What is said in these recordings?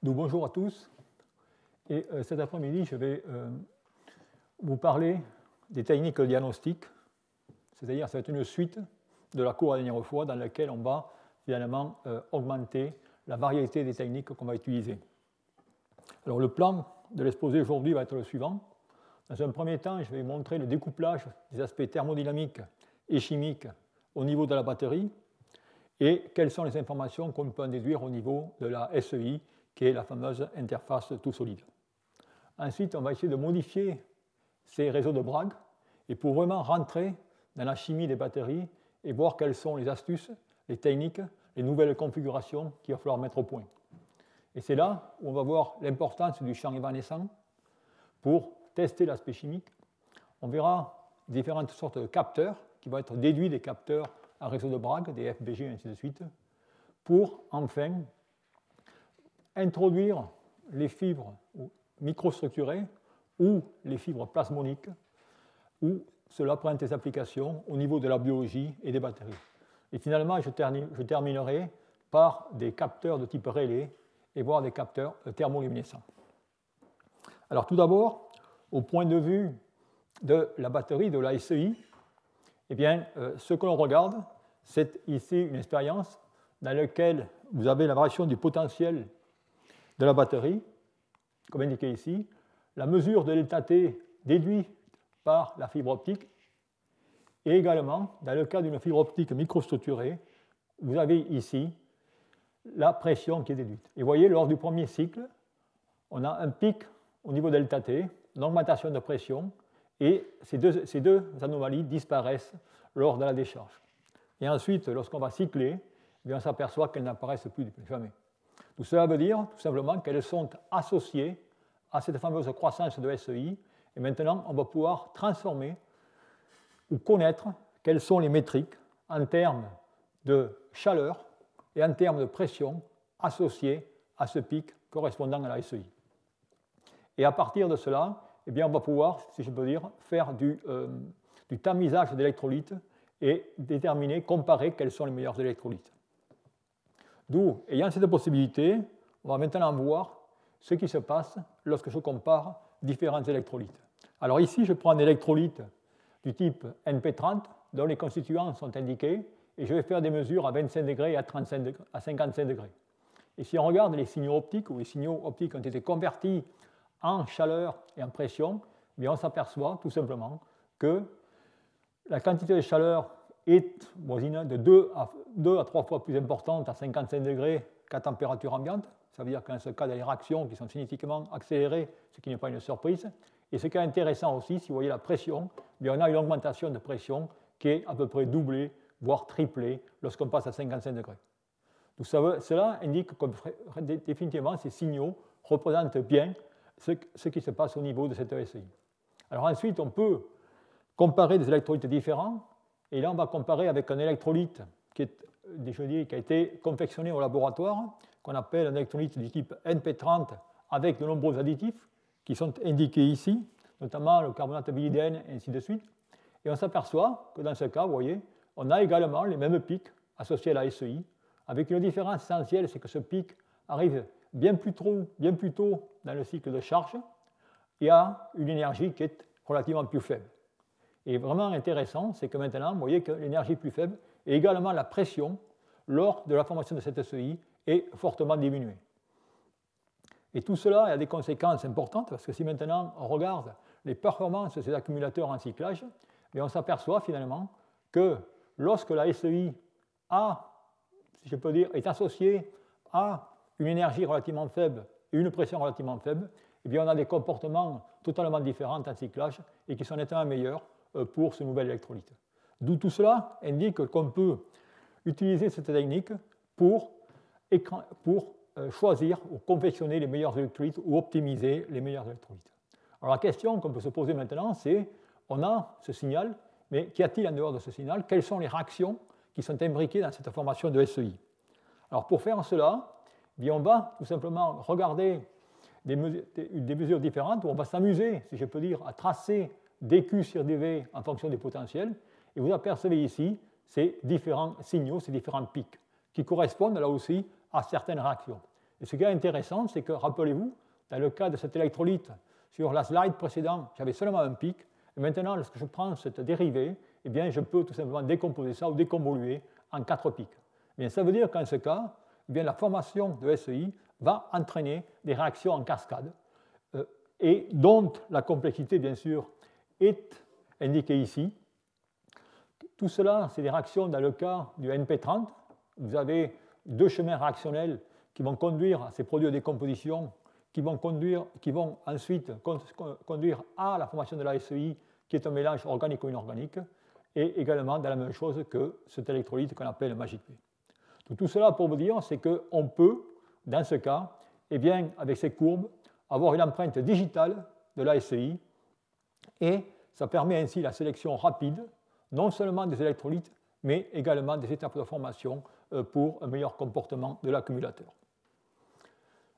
Donc bonjour à tous. Et cet après-midi, je vais vous parler des techniques de diagnostic, c'est-à-dire c'est une suite de la cour à la dernière fois dans laquelle on va finalement augmenter la variété des techniques qu'on va utiliser. Alors le plan de l'exposé aujourd'hui va être le suivant. Dans un premier temps, je vais montrer le découplage des aspects thermodynamiques et chimiques au niveau de la batterie et quelles sont les informations qu'on peut en déduire au niveau de la SEI, qui est la fameuse interface tout solide. Ensuite, on va essayer de modifier ces réseaux de Bragg et pour vraiment rentrer dans la chimie des batteries et voir quelles sont les astuces, les techniques, les nouvelles configurations qu'il va falloir mettre au point. Et c'est là où on va voir l'importance du champ évanescent pour tester l'aspect chimique. On verra différentes sortes de capteurs qui vont être déduits des capteurs à réseau de Bragg, des FBG, et ainsi de suite, pour enfin introduire les fibres microstructurées ou les fibres plasmoniques, où cela prend des applications au niveau de la biologie et des batteries. Et finalement, je terminerai par des capteurs de type relais et voire des capteurs thermoluminescents. Alors tout d'abord, au point de vue de la batterie, de la SEI, eh bien, ce que l'on regarde, c'est ici une expérience dans laquelle vous avez la variation du potentiel de la batterie, comme indiqué ici, la mesure de delta T déduite par la fibre optique, et également, dans le cas d'une fibre optique microstructurée, vous avez ici la pression qui est déduite. Et vous voyez, lors du premier cycle, on a un pic au niveau de delta T, une augmentation de pression, et ces deux anomalies disparaissent lors de la décharge. Et ensuite, lorsqu'on va cycler, eh bien, on s'aperçoit qu'elles n'apparaissent plus jamais. Tout cela veut dire tout simplement qu'elles sont associées à cette fameuse croissance de SEI, et maintenant on va pouvoir transformer ou connaître quelles sont les métriques en termes de chaleur et en termes de pression associées à ce pic correspondant à la SEI. Et à partir de cela, eh bien, on va pouvoir, si je peux dire, faire du tamisage d'électrolytes et déterminer, comparer quels sont les meilleurs électrolytes. D'où, ayant cette possibilité, on va maintenant voir ce qui se passe lorsque je compare différents électrolytes. Alors ici, je prends un électrolyte du type NP30, dont les constituants sont indiqués, et je vais faire des mesures à 25 degrés et à 55 degrés. Et si on regarde les signaux optiques, où les signaux optiques ont été convertis en chaleur et en pression, eh bien on s'aperçoit tout simplement que la quantité de chaleur est voisine de 2 à 3 fois plus importante à 55 degrés qu'à température ambiante. Ça veut dire qu'en ce cas, il y a des réactions qui sont significativement accélérées, ce qui n'est pas une surprise. Et ce qui est intéressant aussi, si vous voyez la pression, eh bien on a une augmentation de pression qui est à peu près doublée, voire triplée, lorsqu'on passe à 55 degrés. Donc cela indique que définitivement ces signaux représentent bien ce qui se passe au niveau de cette SEI. Alors ensuite, on peut comparer des électrolytes différents, et là on va comparer avec un électrolyte qui a été confectionné au laboratoire, qu'on appelle un électrolyte du type NP30 avec de nombreux additifs qui sont indiqués ici, notamment le carbonate billydène et ainsi de suite. Et on s'aperçoit que dans ce cas, vous voyez, on a également les mêmes pics associés à la SEI, avec une différence essentielle, c'est que ce pic arrive bien plus tôt dans le cycle de charge et a une énergie qui est relativement plus faible. Et vraiment intéressant, c'est que maintenant, vous voyez que l'énergie plus faible et également la pression lors de la formation de cette SEI est fortement diminuée. Et tout cela a des conséquences importantes, parce que si maintenant on regarde les performances de ces accumulateurs en cyclage, on s'aperçoit finalement que lorsque la SEI si je peux dire, est associée à une énergie relativement faible et une pression relativement faible, eh bien on a des comportements totalement différents en cyclage et qui sont nettement meilleurs pour ce nouvel électrolyte. D'où tout cela indique qu'on peut utiliser cette technique pour choisir ou confectionner les meilleurs électrolytes ou optimiser les meilleurs électrolytes. Alors la question qu'on peut se poser maintenant, c'est on a ce signal, mais qu'y a-t-il en dehors de ce signal? Quelles sont les réactions qui sont imbriquées dans cette formation de SEI? Alors pour faire cela, eh bien, on va tout simplement regarder des mesures différentes où on va s'amuser, si je peux dire, à tracer dQ sur dV en fonction des potentiels. Et vous apercevez ici ces différents signaux, ces différents pics, qui correspondent là aussi à certaines réactions. Et ce qui est intéressant, c'est que, rappelez-vous, dans le cas de cet électrolyte, sur la slide précédente, j'avais seulement un pic. Et maintenant, lorsque je prends cette dérivée, eh bien, je peux tout simplement décomposer ça ou déconvoluer en 4 pics. Eh bien, ça veut dire qu'en ce cas, eh bien, la formation de SEI va entraîner des réactions en cascade, et dont la complexité, bien sûr, est indiquée ici. Tout cela, c'est des réactions dans le cas du NP30. Vous avez 2 chemins réactionnels qui vont conduire à ces produits de décomposition, qui vont ensuite conduire à la formation de la SEI, qui est un mélange organico-inorganique, et également dans la même chose que cet électrolyte qu'on appelle MAGIP. Tout cela pour vous dire, c'est qu'on peut, dans ce cas, eh bien, avec ces courbes, avoir une empreinte digitale de la SEI, et ça permet ainsi la sélection rapide, non seulement des électrolytes, mais également des étapes de formation pour un meilleur comportement de l'accumulateur.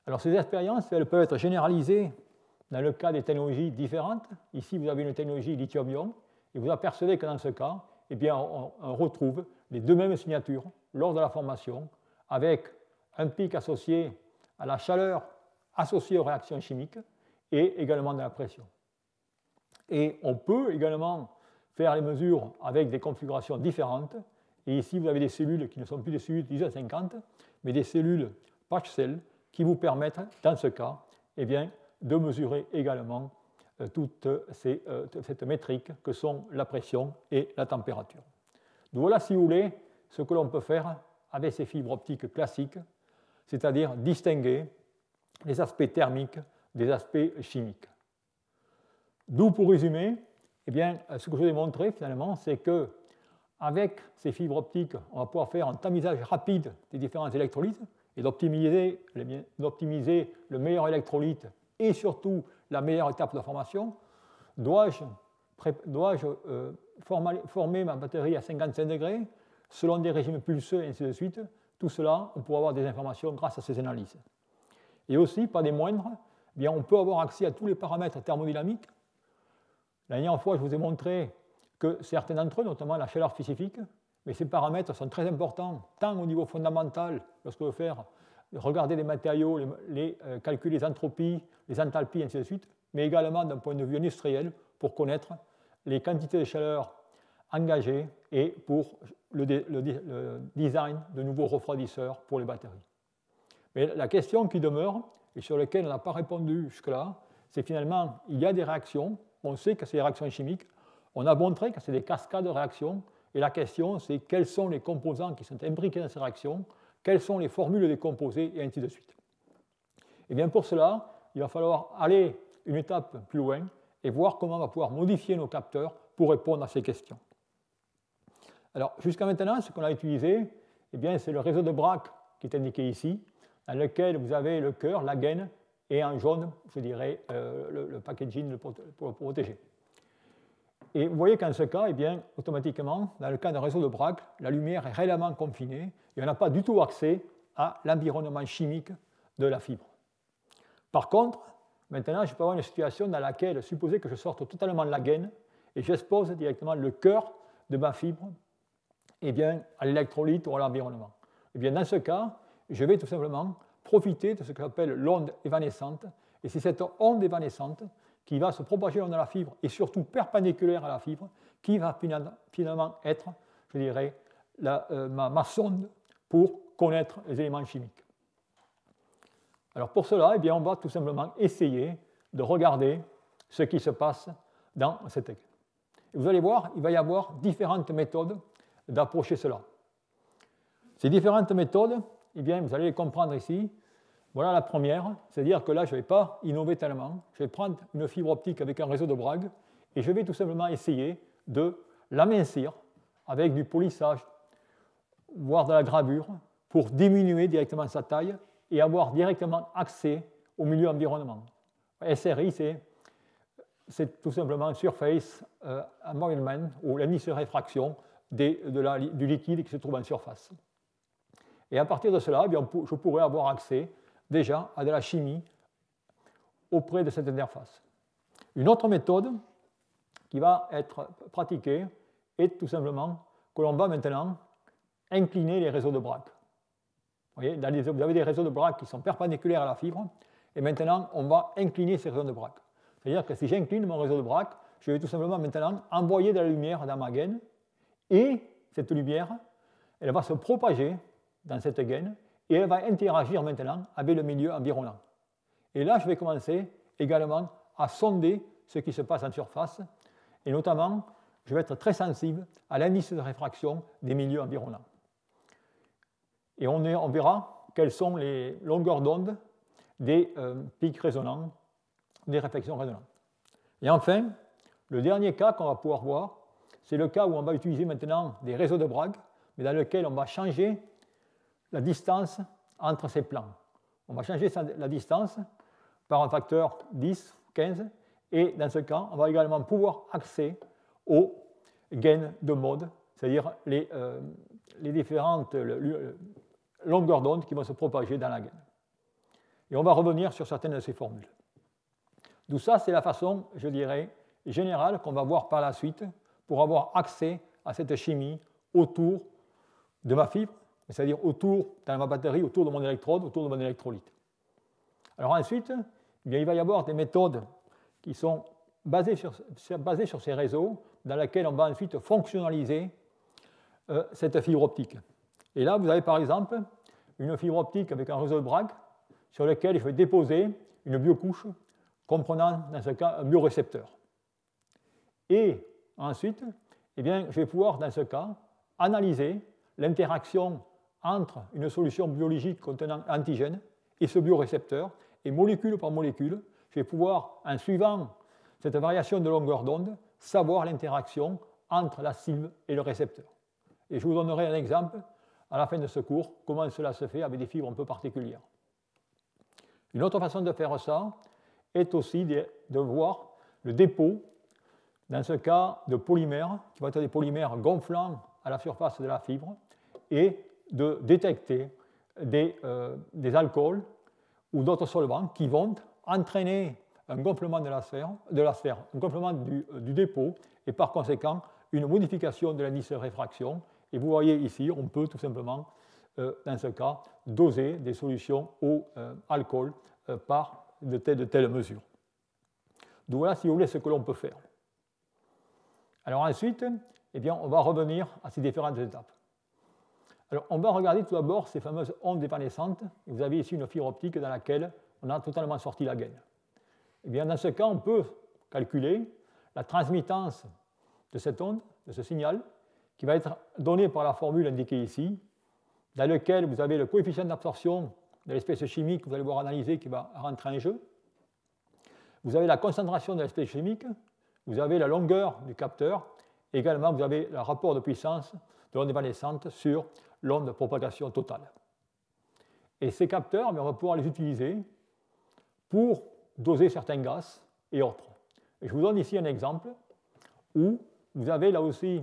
Alors ces expériences, elles peuvent être généralisées dans le cas des technologies différentes. Ici, vous avez une technologie lithium-ion, et vous apercevez que dans ce cas, eh bien, on retrouve les 2 mêmes signatures lors de la formation, avec un pic associé à la chaleur associée aux réactions chimiques et également de la pression. Et on peut également faire les mesures avec des configurations différentes. Et ici, vous avez des cellules qui ne sont plus des cellules 1050, mais des cellules patch cell qui vous permettent, dans ce cas, eh bien, de mesurer également toute cette métrique que sont la pression et la température. Donc voilà, si vous voulez, ce que l'on peut faire avec ces fibres optiques classiques, c'est-à-dire distinguer les aspects thermiques des aspects chimiques. D'où, pour résumer, eh bien, ce que je vais montrer finalement, c'est qu'avec ces fibres optiques, on va pouvoir faire un tamisage rapide des différents électrolytes et d'optimiser le meilleur électrolyte et surtout la meilleure étape de formation. Dois-je former ma batterie à 55 degrés selon des régimes pulseux et ainsi de suite? Tout cela, on pourra avoir des informations grâce à ces analyses. Et aussi, pas des moindres, eh bien, on peut avoir accès à tous les paramètres thermodynamiques. La dernière fois, je vous ai montré que certains d'entre eux, notamment la chaleur spécifique, mais ces paramètres sont très importants, tant au niveau fondamental, lorsque vous faites regarder les matériaux, calculer les entropies, les enthalpies, et ainsi de suite, mais également d'un point de vue industriel, pour connaître les quantités de chaleur engagées et pour le design de nouveaux refroidisseurs pour les batteries. Mais la question qui demeure, et sur laquelle on n'a pas répondu jusque-là, c'est finalement, il y a des réactions, on sait que c'est des réactions chimiques, on a montré que c'est des cascades de réactions, et la question, c'est quels sont les composants qui sont imbriqués dans ces réactions, quelles sont les formules des composés, et ainsi de suite. Et bien pour cela, il va falloir aller une étape plus loin et voir comment on va pouvoir modifier nos capteurs pour répondre à ces questions. Alors, jusqu'à maintenant, ce qu'on a utilisé, eh bien, c'est le réseau de Bragg qui est indiqué ici, dans lequel vous avez le cœur, la gaine, et en jaune, je dirais, le packaging pour le protéger. Et vous voyez qu'en ce cas, eh bien, automatiquement, dans le cas d'un réseau de Bragg, la lumière est réellement confinée et on n'a pas du tout accès à l'environnement chimique de la fibre. Par contre, maintenant, je peux avoir une situation dans laquelle, supposez que je sorte totalement de la gaine et j'expose directement le cœur de ma fibre, eh bien, à l'électrolyte ou à l'environnement. Eh bien, dans ce cas, je vais tout simplement profiter de ce que j'appelle l'onde évanescente, et c'est cette onde évanescente qui va se propager dans la fibre et surtout perpendiculaire à la fibre, qui va finalement être, je dirais, ma sonde pour connaître les éléments chimiques. Alors pour cela, eh bien, on va tout simplement essayer de regarder ce qui se passe dans cette équipe. Et vous allez voir, il va y avoir différentes méthodes d'approcher cela. Ces différentes méthodes, eh bien, vous allez les comprendre ici. Voilà la première, c'est-à-dire que là, je ne vais pas innover tellement. Je vais prendre une fibre optique avec un réseau de Bragg et je vais tout simplement essayer de l'amincir avec du polissage, voire de la gravure, pour diminuer directement sa taille et avoir directement accès au milieu environnement. SRI, c'est tout simplement Surface Environment, ou l'indice de réfraction du liquide qui se trouve en surface. Et à partir de cela, eh bien, je pourrais avoir accès déjà à de la chimie auprès de cette interface. Une autre méthode qui va être pratiquée est tout simplement que l'on va maintenant incliner les réseaux de Bragg. Vous voyez, vous avez des réseaux de Bragg qui sont perpendiculaires à la fibre, et maintenant, on va incliner ces réseaux de Bragg. C'est-à-dire que si j'incline mon réseau de Bragg, je vais tout simplement maintenant envoyer de la lumière dans ma gaine, et cette lumière, elle va se propager dans cette gaine, et elle va interagir maintenant avec le milieu environnant. Et là, je vais commencer également à sonder ce qui se passe en surface, et notamment, je vais être très sensible à l'indice de réfraction des milieux environnants. Et on verra quelles sont les longueurs d'onde des pics résonants, des réflexions résonantes. Et enfin, le dernier cas qu'on va pouvoir voir, c'est le cas où on va utiliser maintenant des réseaux de Bragg, mais dans lequel on va changer la distance entre ces plans. On va changer la distance par un facteur 10, 15, et dans ce cas, on va également pouvoir accéder aux gaines de mode, c'est-à-dire les différentes longueurs d'onde qui vont se propager dans la gaine. Et on va revenir sur certaines de ces formules. D'où ça, c'est la façon, je dirais, générale qu'on va voir par la suite pour avoir accès à cette chimie autour de ma fibre, c'est-à-dire autour, dans ma batterie, autour de mon électrode, autour de mon électrolyte. Alors ensuite, eh bien, il va y avoir des méthodes qui sont basées sur ces réseaux, dans lesquels on va ensuite fonctionnaliser cette fibre optique. Et là, vous avez par exemple une fibre optique avec un réseau de Bragg sur lequel je vais déposer une biocouche comprenant dans ce cas un biorécepteur. Et ensuite, eh bien, je vais pouvoir dans ce cas analyser l'interaction entre une solution biologique contenant antigène et ce biorécepteur, et molécule par molécule, je vais pouvoir, en suivant cette variation de longueur d'onde, savoir l'interaction entre la cible et le récepteur. Et je vous donnerai un exemple à la fin de ce cours, comment cela se fait avec des fibres un peu particulières. Une autre façon de faire ça est aussi de voir le dépôt, dans ce cas, de polymères, qui vont être des polymères gonflants à la surface de la fibre, et de détecter des alcools ou d'autres solvants qui vont entraîner un gonflement de la sphère, un gonflement du dépôt, et par conséquent une modification de l'indice de réfraction. Et vous voyez ici, on peut tout simplement, dans ce cas, doser des solutions au alcool par de telles mesures. Donc voilà, si vous voulez, ce que l'on peut faire. Alors ensuite, eh bien, on va revenir à ces différentes étapes. Alors, on va regarder tout d'abord ces fameuses ondes évanescentes. Vous avez ici une fibre optique dans laquelle on a totalement sorti la gaine. Eh bien, dans ce cas, on peut calculer la transmittance de cette onde, de ce signal, qui va être donné par la formule indiquée ici, dans laquelle vous avez le coefficient d'absorption de l'espèce chimique que vous allez voir analyser qui va rentrer en jeu. Vous avez la concentration de l'espèce chimique, vous avez la longueur du capteur, et également vous avez le rapport de puissance de l'onde évanescente sur l'onde de propagation totale. Et ces capteurs, on va pouvoir les utiliser pour doser certains gaz et autres. Et je vous donne ici un exemple où vous avez là aussi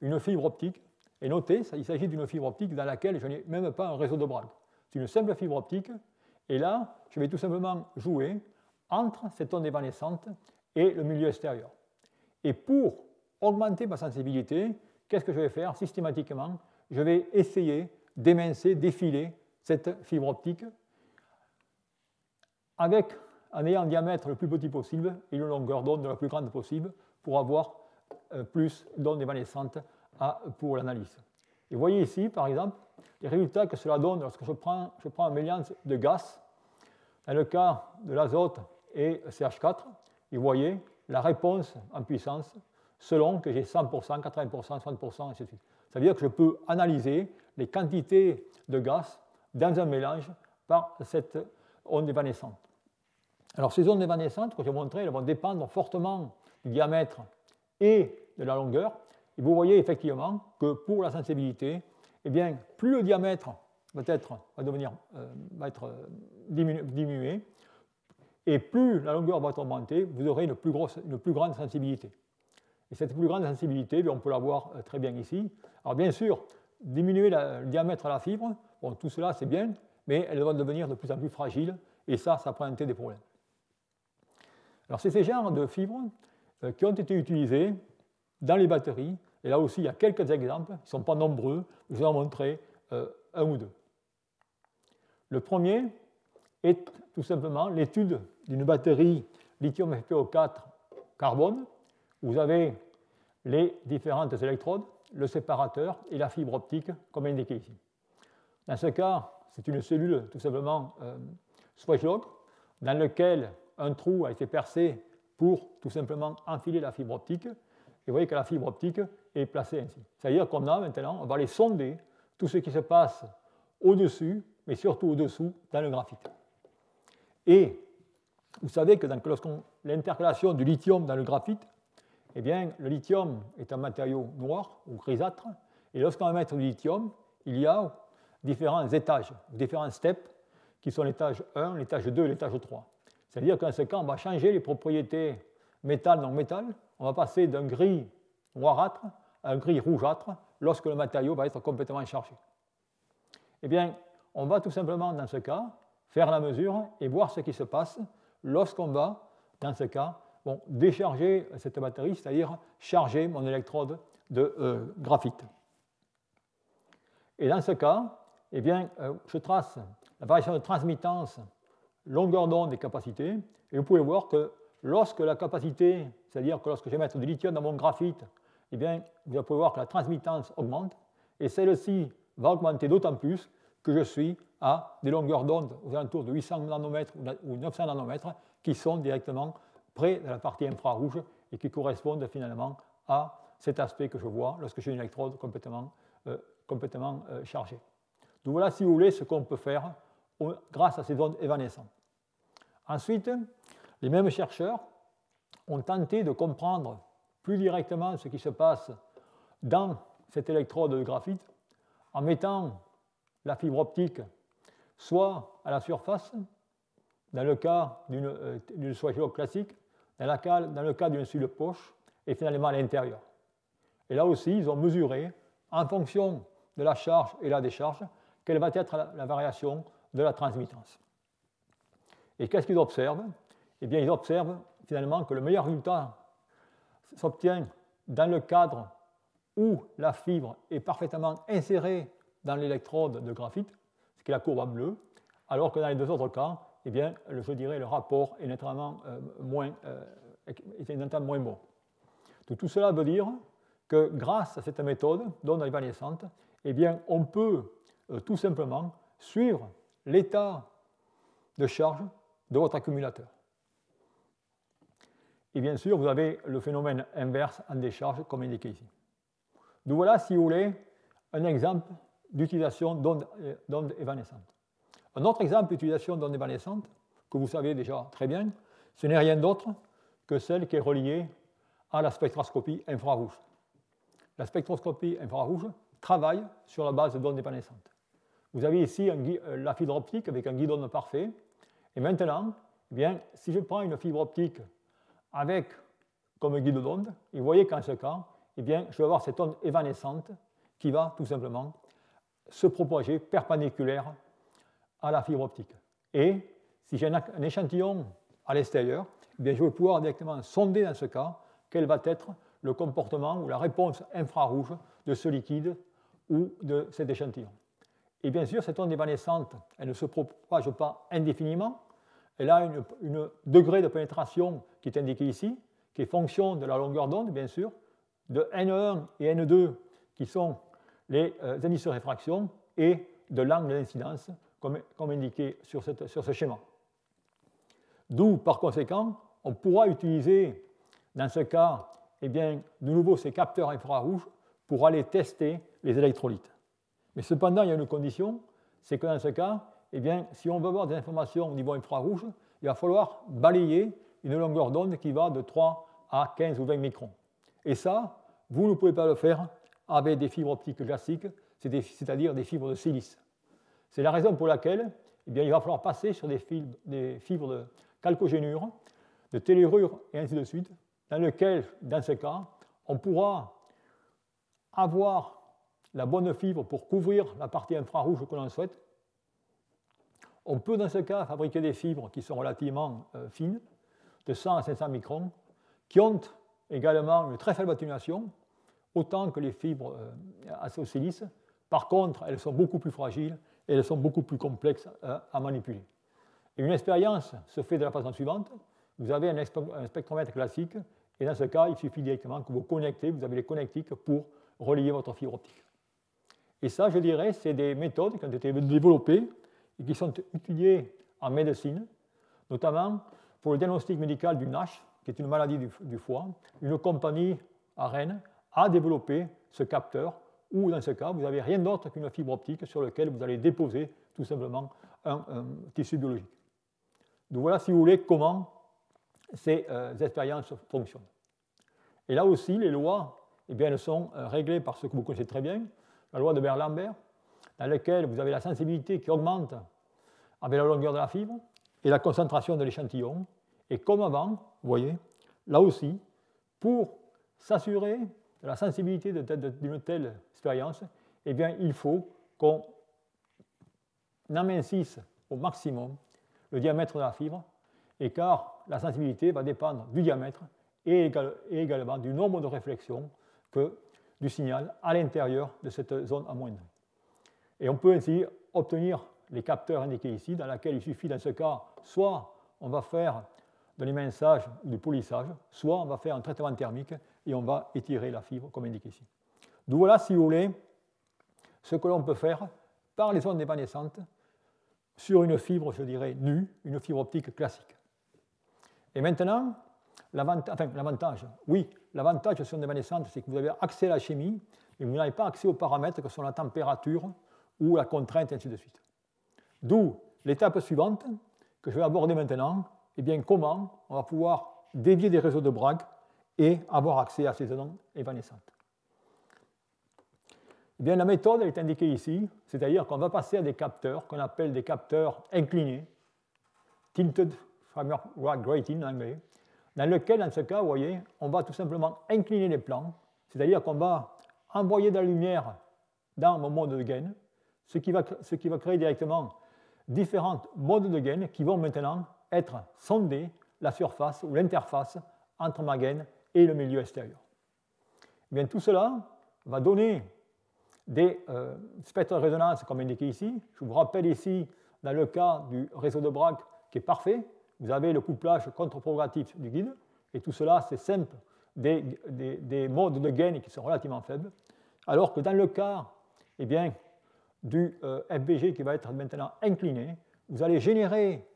une fibre optique, et notez, il s'agit d'une fibre optique dans laquelle je n'ai même pas un réseau de Bragg. C'est une simple fibre optique, et là, je vais tout simplement jouer entre cette onde évanescente et le milieu extérieur. Et pour augmenter ma sensibilité, qu'est-ce que je vais faire systématiquement? Je vais essayer d'émincer, d'effiler cette fibre optique en ayant un diamètre le plus petit possible et une longueur d'onde la plus grande possible pour avoir plus d'ondes évanescentes pour l'analyse. Et vous voyez ici, par exemple, les résultats que cela donne lorsque je prends un mélange de gaz, dans le cas de l'azote et CH4, et vous voyez la réponse en puissance selon que j'ai 100%, 80%, 60%, ainsi de suite. Ça veut dire que je peux analyser les quantités de gaz dans un mélange par cette onde évanescente. Alors ces ondes évanescentes que j'ai montrées, elles vont dépendre fortement du diamètre et de la longueur. Et vous voyez effectivement que pour la sensibilité, eh bien, plus le diamètre va être diminué, et plus la longueur va être augmentée, vous aurez une plus grande sensibilité. Et cette plus grande sensibilité, on peut la voir très bien ici. Alors bien sûr, diminuer le diamètre de la fibre, bon, tout cela c'est bien, mais elle va devenir de plus en plus fragile, et ça peut amener des problèmes. Alors c'est ces genres de fibres qui ont été utilisés dans les batteries, et là aussi il y a quelques exemples, ils ne sont pas nombreux, je vais en montrer un ou deux. Le premier est tout simplement l'étude d'une batterie lithium FeO4 carbone. Vous avez les différentes électrodes, le séparateur et la fibre optique, comme indiqué ici. Dans ce cas, c'est une cellule tout simplement Swedlock, dans laquelle un trou a été percé pour tout simplement enfiler la fibre optique. Et vous voyez que la fibre optique est placée ainsi. C'est-à-dire qu'on a maintenant, on va aller sonder tout ce qui se passe au-dessus, mais surtout au-dessous, dans le graphite. Et vous savez que lorsqu'on l'intercalation du lithium dans le graphite, eh bien, le lithium est un matériau noir ou grisâtre, et lorsqu'on va mettre du lithium, il y a différents étages, différents steps, qui sont l'étage 1, l'étage 2 et l'étage 3. C'est-à-dire qu'en ce cas, on va changer les propriétés métal-non-métal, on va passer d'un gris noirâtre à un gris rougeâtre lorsque le matériau va être complètement chargé. Eh bien, on va tout simplement, dans ce cas, faire la mesure et voir ce qui se passe lorsqu'on va, dans ce cas, décharger cette batterie, c'est-à-dire charger mon électrode de graphite. Et dans ce cas, eh bien, je trace la variation de transmittance, longueur d'onde et capacité, et vous pouvez voir que lorsque la capacité, c'est-à-dire que lorsque je vais mettre du lithium dans mon graphite, eh bien, vous pouvez voir que la transmittance augmente, et celle-ci va augmenter d'autant plus que je suis à des longueurs d'onde aux alentours de 800 nanomètres ou 900 nanomètres qui sont directement près de la partie infrarouge et qui correspondent finalement à cet aspect que je vois lorsque j'ai une électrode complètement chargée. Donc voilà, si vous voulez, ce qu'on peut faire grâce à ces ondes évanescentes. Ensuite, les mêmes chercheurs ont tenté de comprendre plus directement ce qui se passe dans cette électrode de graphite en mettant la fibre optique soit à la surface, dans le cas d'une Swedlock classique, dans le cas d'une cellule poche, et finalement à l'intérieur. Et là aussi, ils ont mesuré, en fonction de la charge et la décharge, quelle va être la variation de la transmittance. Et qu'est-ce qu'ils observent? Eh bien, ils observent finalement que le meilleur résultat s'obtient dans le cadre où la fibre est parfaitement insérée dans l'électrode de graphite, ce qui est la courbe en bleu, alors que dans les deux autres cas, eh bien, je dirais le rapport est nettement moins bon. Donc, tout cela veut dire que grâce à cette méthode d'onde évanescente, eh bien, on peut tout simplement suivre l'état de charge de votre accumulateur. Et bien sûr, vous avez le phénomène inverse en décharge, comme indiqué ici. Donc voilà, si vous voulez, un exemple d'utilisation d'ondes évanescentes. Un autre exemple d'utilisation d'ondes évanescentes, que vous savez déjà très bien, ce n'est rien d'autre que celle qui est reliée à la spectroscopie infrarouge. La spectroscopie infrarouge travaille sur la base d'ondes évanescentes. Vous avez ici la fibre optique avec un guidon parfait. Et maintenant, eh bien, si je prends une fibre optique avec comme guide d'onde, et vous voyez qu'en ce cas, eh bien, je vais avoir cette onde évanescente qui va tout simplement se propager perpendiculaire à la fibre optique. Et si j'ai un échantillon à l'extérieur, eh bien, je vais pouvoir directement sonder dans ce cas quel va être le comportement ou la réponse infrarouge de ce liquide ou de cet échantillon. Et bien sûr, cette onde évanescente, elle ne se propage pas indéfiniment. Elle a un degré de pénétration qui est indiqué ici, qui est fonction de la longueur d'onde, bien sûr, de N1 et N2, qui sont les indices de réfraction, et de l'angle d'incidence, comme indiqué sur ce schéma. D'où, par conséquent, on pourra utiliser, dans ce cas, eh bien, de nouveau ces capteurs infrarouges pour aller tester les électrolytes. Mais cependant, il y a une condition, c'est que dans ce cas, eh bien, si on veut avoir des informations au niveau infrarouge, il va falloir balayer une longueur d'onde qui va de 3 à 15 ou 20 microns. Et ça, vous ne pouvez pas le faire avec des fibres optiques classiques, c'est-à-dire des fibres de silice. C'est la raison pour laquelle eh bien, il va falloir passer sur des fibres de chalcogénure, de tellurure et ainsi de suite, dans lequel, dans ce cas, on pourra avoir la bonne fibre pour couvrir la partie infrarouge que l'on souhaite. On peut, dans ce cas, fabriquer des fibres qui sont relativement fines, de 100 à 500 microns, qui ont également une très faible atténuation, autant que les fibres au silice. Par contre, elles sont beaucoup plus fragiles et elles sont beaucoup plus complexes à manipuler. Et une expérience se fait de la façon suivante. Vous avez un spectromètre classique, et dans ce cas, il suffit directement que vous connectez, vous avez les connectiques pour relier votre fibre optique. Et ça, je dirais, c'est des méthodes qui ont été développées et qui sont étudiées en médecine, notamment pour le diagnostic médical du NASH, qui est une maladie du foie. Une compagnie à Rennes a développé ce capteur, où dans ce cas, vous n'avez rien d'autre qu'une fibre optique sur laquelle vous allez déposer tout simplement un tissu biologique. Donc voilà, si vous voulez, comment ces expériences fonctionnent. Et là aussi, les lois, eh bien, elles sont réglées par ce que vous connaissez très bien, la loi de Beer-Lambert, dans laquelle vous avez la sensibilité qui augmente avec la longueur de la fibre et la concentration de l'échantillon. Et comme avant, vous voyez, là aussi, pour s'assurer de la sensibilité d'une telle expérience, eh bien, il faut qu'on amincisse au maximum le diamètre de la fibre, et car la sensibilité va dépendre du diamètre et également du nombre de réflexions du signal à l'intérieur de cette zone amoindrie. Et on peut ainsi obtenir les capteurs indiqués ici, dans lesquels il suffit, dans ce cas, soit on va faire de l'éminçage ou du polissage, soit on va faire un traitement thermique et on va étirer la fibre, comme indiqué ici. Donc voilà, si vous voulez, ce que l'on peut faire par les ondes évanescentes sur une fibre, je dirais, nue, une fibre optique classique. Et maintenant, l'avantage de ces ondes évanescentes, c'est que vous avez accès à la chimie, mais vous n'avez pas accès aux paramètres que sont la température ou la contrainte, et ainsi de suite. D'où l'étape suivante, que je vais aborder maintenant, eh bien, comment on va pouvoir dévier des réseaux de Bragg et avoir accès à ces ondes évanescentes. Eh bien, la méthode elle est indiquée ici, c'est-à-dire qu'on va passer à des capteurs qu'on appelle des capteurs inclinés, tinted fiber grating en anglais, dans lequel, dans ce cas, vous voyez, on va tout simplement incliner les plans, c'est-à-dire qu'on va envoyer de la lumière dans mon mode de gain, ce qui va créer directement différents modes de gain qui vont maintenant être sondés, la surface ou l'interface entre ma gaine et le milieu extérieur. Eh bien, tout cela va donner des spectres de résonance comme indiqué ici. Je vous rappelle ici, dans le cas du réseau de Bragg qui est parfait, vous avez le couplage contre-propagatif du guide, et tout cela, c'est simple, des modes de gain qui sont relativement faibles, alors que dans le cas eh bien, du FBG qui va être maintenant incliné, vous allez générer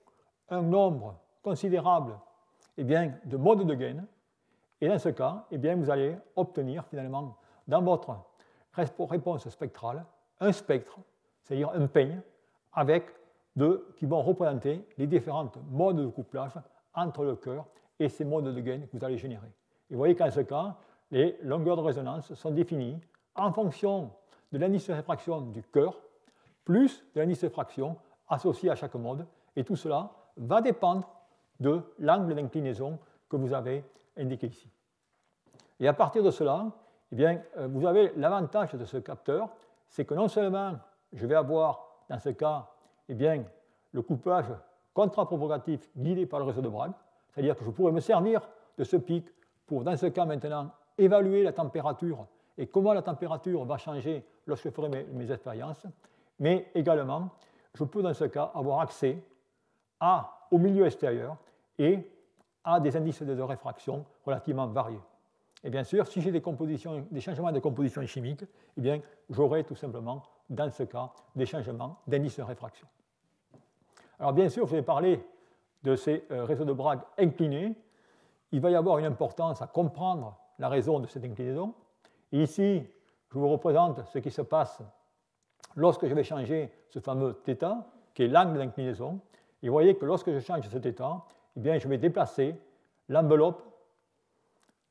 un nombre considérable eh bien, de modes de gain, et dans ce cas, eh bien, vous allez obtenir finalement dans votre réponse spectrale un spectre, c'est-à-dire un peigne, qui vont représenter les différents modes de couplage entre le cœur et ces modes de gain que vous allez générer. Et vous voyez qu'en ce cas, les longueurs de résonance sont définies en fonction de l'indice de réfraction du cœur, plus de l'indice de réfraction associé à chaque mode, et tout cela va dépendre de l'angle d'inclinaison que vous avez indiqué ici. Et à partir de cela, eh bien, vous avez l'avantage de ce capteur, c'est que non seulement je vais avoir, dans ce cas, eh bien, le couplage contrapropagatif guidé par le réseau de Bragg, c'est-à-dire que je pourrais me servir de ce pic pour, dans ce cas maintenant, évaluer la température et comment la température va changer lorsque je ferai mes expériences, mais également, je peux dans ce cas avoir accès au milieu extérieur et à des indices de réfraction relativement variés. Et bien sûr, si j'ai des changements de composition chimique, eh bien, j'aurai tout simplement, dans ce cas, des changements d'indice de réfraction. Alors bien sûr, je vais parler de ces réseaux de Bragg inclinés. Il va y avoir une importance à comprendre la raison de cette inclinaison. Et ici, je vous représente ce qui se passe lorsque je vais changer ce fameux θ, qui est l'angle d'inclinaison. Et vous voyez que lorsque je change ce θ, eh bien, je vais déplacer l'enveloppe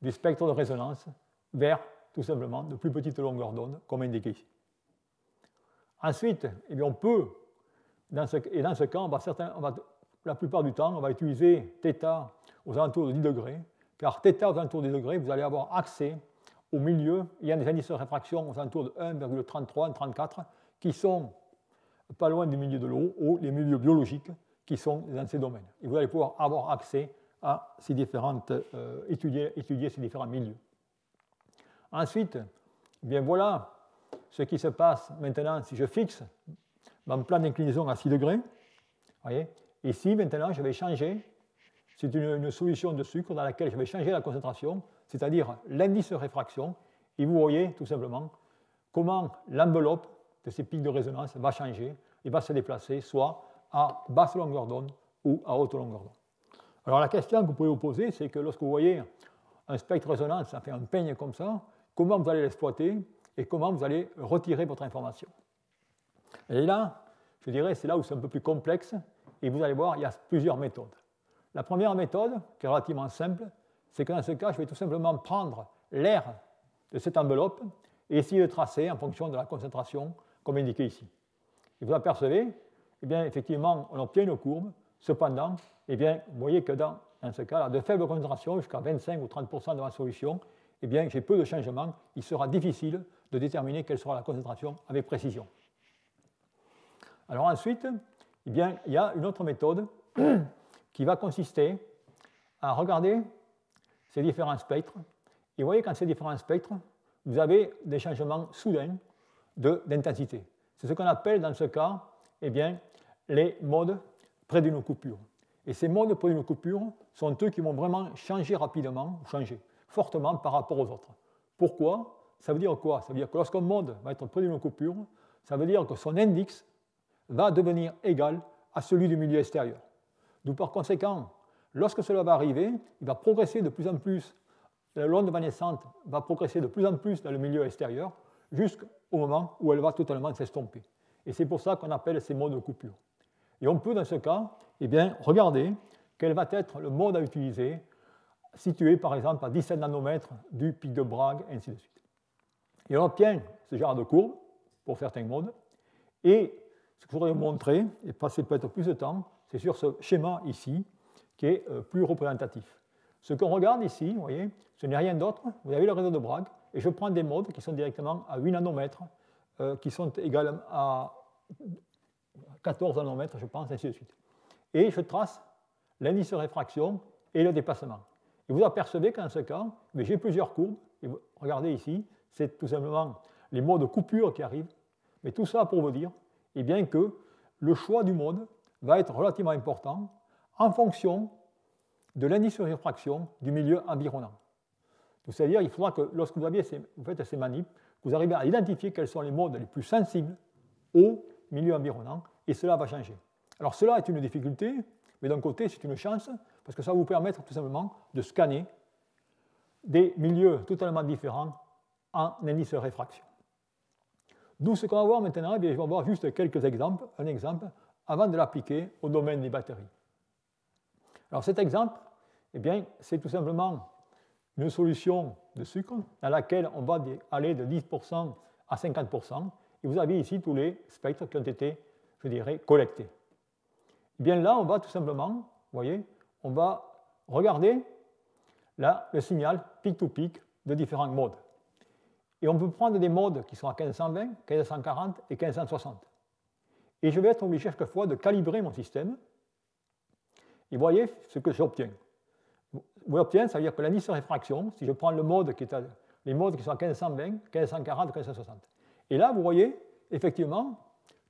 du spectre de résonance vers, tout simplement, de plus petites longueurs d'onde, comme indiqué ici. Ensuite, eh bien, on peut, dans ce cas, la plupart du temps, on va utiliser θ aux alentours de 10 degrés, car θ aux alentours de 10 degrés, vous allez avoir accès au milieu, il y a des indices de réfraction aux alentours de 1,33, 1,34, qui sont pas loin du milieu de l'eau, ou les milieux biologiques qui sont dans ces domaines. Et vous allez pouvoir avoir accès à ces différentes, étudier ces différents milieux. Ensuite, eh bien voilà ce qui se passe maintenant si je fixe mon plan d'inclinaison à 6 degrés. Voyez. Ici, maintenant, je vais changer. C'est une solution de sucre dans laquelle je vais changer la concentration, c'est-à-dire l'indice de réfraction. Et vous voyez tout simplement comment l'enveloppe de ces pics de résonance va changer et va se déplacer soit à basse longueur d'onde ou à haute longueur d'onde. Alors la question que vous pouvez vous poser, c'est que lorsque vous voyez un spectre de résonance, ça fait un peigne comme ça, comment vous allez l'exploiter et comment vous allez retirer votre information. Et là, je dirais, c'est là où c'est un peu plus complexe, et vous allez voir, il y a plusieurs méthodes. La première méthode, qui est relativement simple, c'est que dans ce cas, je vais tout simplement prendre l'air de cette enveloppe et essayer de tracer en fonction de la concentration, comme indiqué ici. Et vous apercevez, eh bien, effectivement, on obtient une courbe. Cependant, eh bien, vous voyez que dans ce cas-là, de faible concentration, jusqu'à 25 ou 30% de ma solution, eh bien, j'ai peu de changements. Il sera difficile de déterminer quelle sera la concentration avec précision. Alors ensuite, eh bien, il y a une autre méthode qui va consister à regarder ces différents spectres. Et vous voyez qu'en ces différents spectres, vous avez des changements soudains d'intensité. C'est ce qu'on appelle dans ce cas, eh bien, les modes près d'une coupure. Et ces modes près d'une coupure sont eux qui vont vraiment changer rapidement, changer fortement par rapport aux autres. Pourquoi? Ça veut dire quoi? Ça veut dire que lorsqu'un mode va être près d'une coupure, ça veut dire que son index va devenir égal à celui du milieu extérieur. D'où par conséquent, lorsque cela va arriver, il va progresser de plus en plus, l'onde évanescente va progresser de plus en plus dans le milieu extérieur, jusqu'au moment où elle va totalement s'estomper. Et c'est pour ça qu'on appelle ces modes de coupure. Et on peut, dans ce cas, eh bien, regarder quel va être le mode à utiliser, situé par exemple à 17 nanomètres du pic de Bragg, et ainsi de suite. Et on obtient ce genre de courbe pour certains modes. Et ce que je voudrais vous montrer, et passer peut-être plus de temps, c'est sur ce schéma ici, qui est plus représentatif. Ce qu'on regarde ici, vous voyez, ce n'est rien d'autre. Vous avez le réseau de Bragg, et je prends des modes qui sont directement à 8 nanomètres, qui sont égales à 14 nanomètres, je pense, ainsi de suite. Et je trace l'indice de réfraction et le déplacement. Et vous apercevez qu'en ce cas, j'ai plusieurs courbes. Et vous, regardez ici, c'est tout simplement les modes de coupure qui arrivent. Mais tout ça pour vous dire eh bien, que le choix du mode va être relativement important en fonction de l'indice de réfraction du milieu environnant. C'est-à-dire qu'il faudra que lorsque vous faites ces manips, vous arrivez à identifier quels sont les modes les plus sensibles au milieu environnant, et cela va changer. Alors cela est une difficulté, mais d'un côté c'est une chance, parce que ça va vous permettre tout simplement de scanner des milieux totalement différents en indice de réfraction. D'où ce qu'on va voir maintenant, eh bien, je vais voir juste quelques exemples, un exemple, avant de l'appliquer au domaine des batteries. Alors cet exemple, eh bien, c'est tout simplement une solution de sucre dans laquelle on va aller de 10% à 50%, et vous avez ici tous les spectres qui ont été, je dirais, collectés. Et bien là, on va tout simplement, vous voyez, on va regarder là, le signal peak-to-peak de différents modes. Et on peut prendre des modes qui sont à 1520, 1540 et 1560. Et je vais être obligé chaque fois de calibrer mon système. Et vous voyez ce que j'obtiens. Vous obtenez, ça veut dire que l'indice de réfraction, si je prends les modes qui sont à 1520, 1540, 1560. Et là, vous voyez effectivement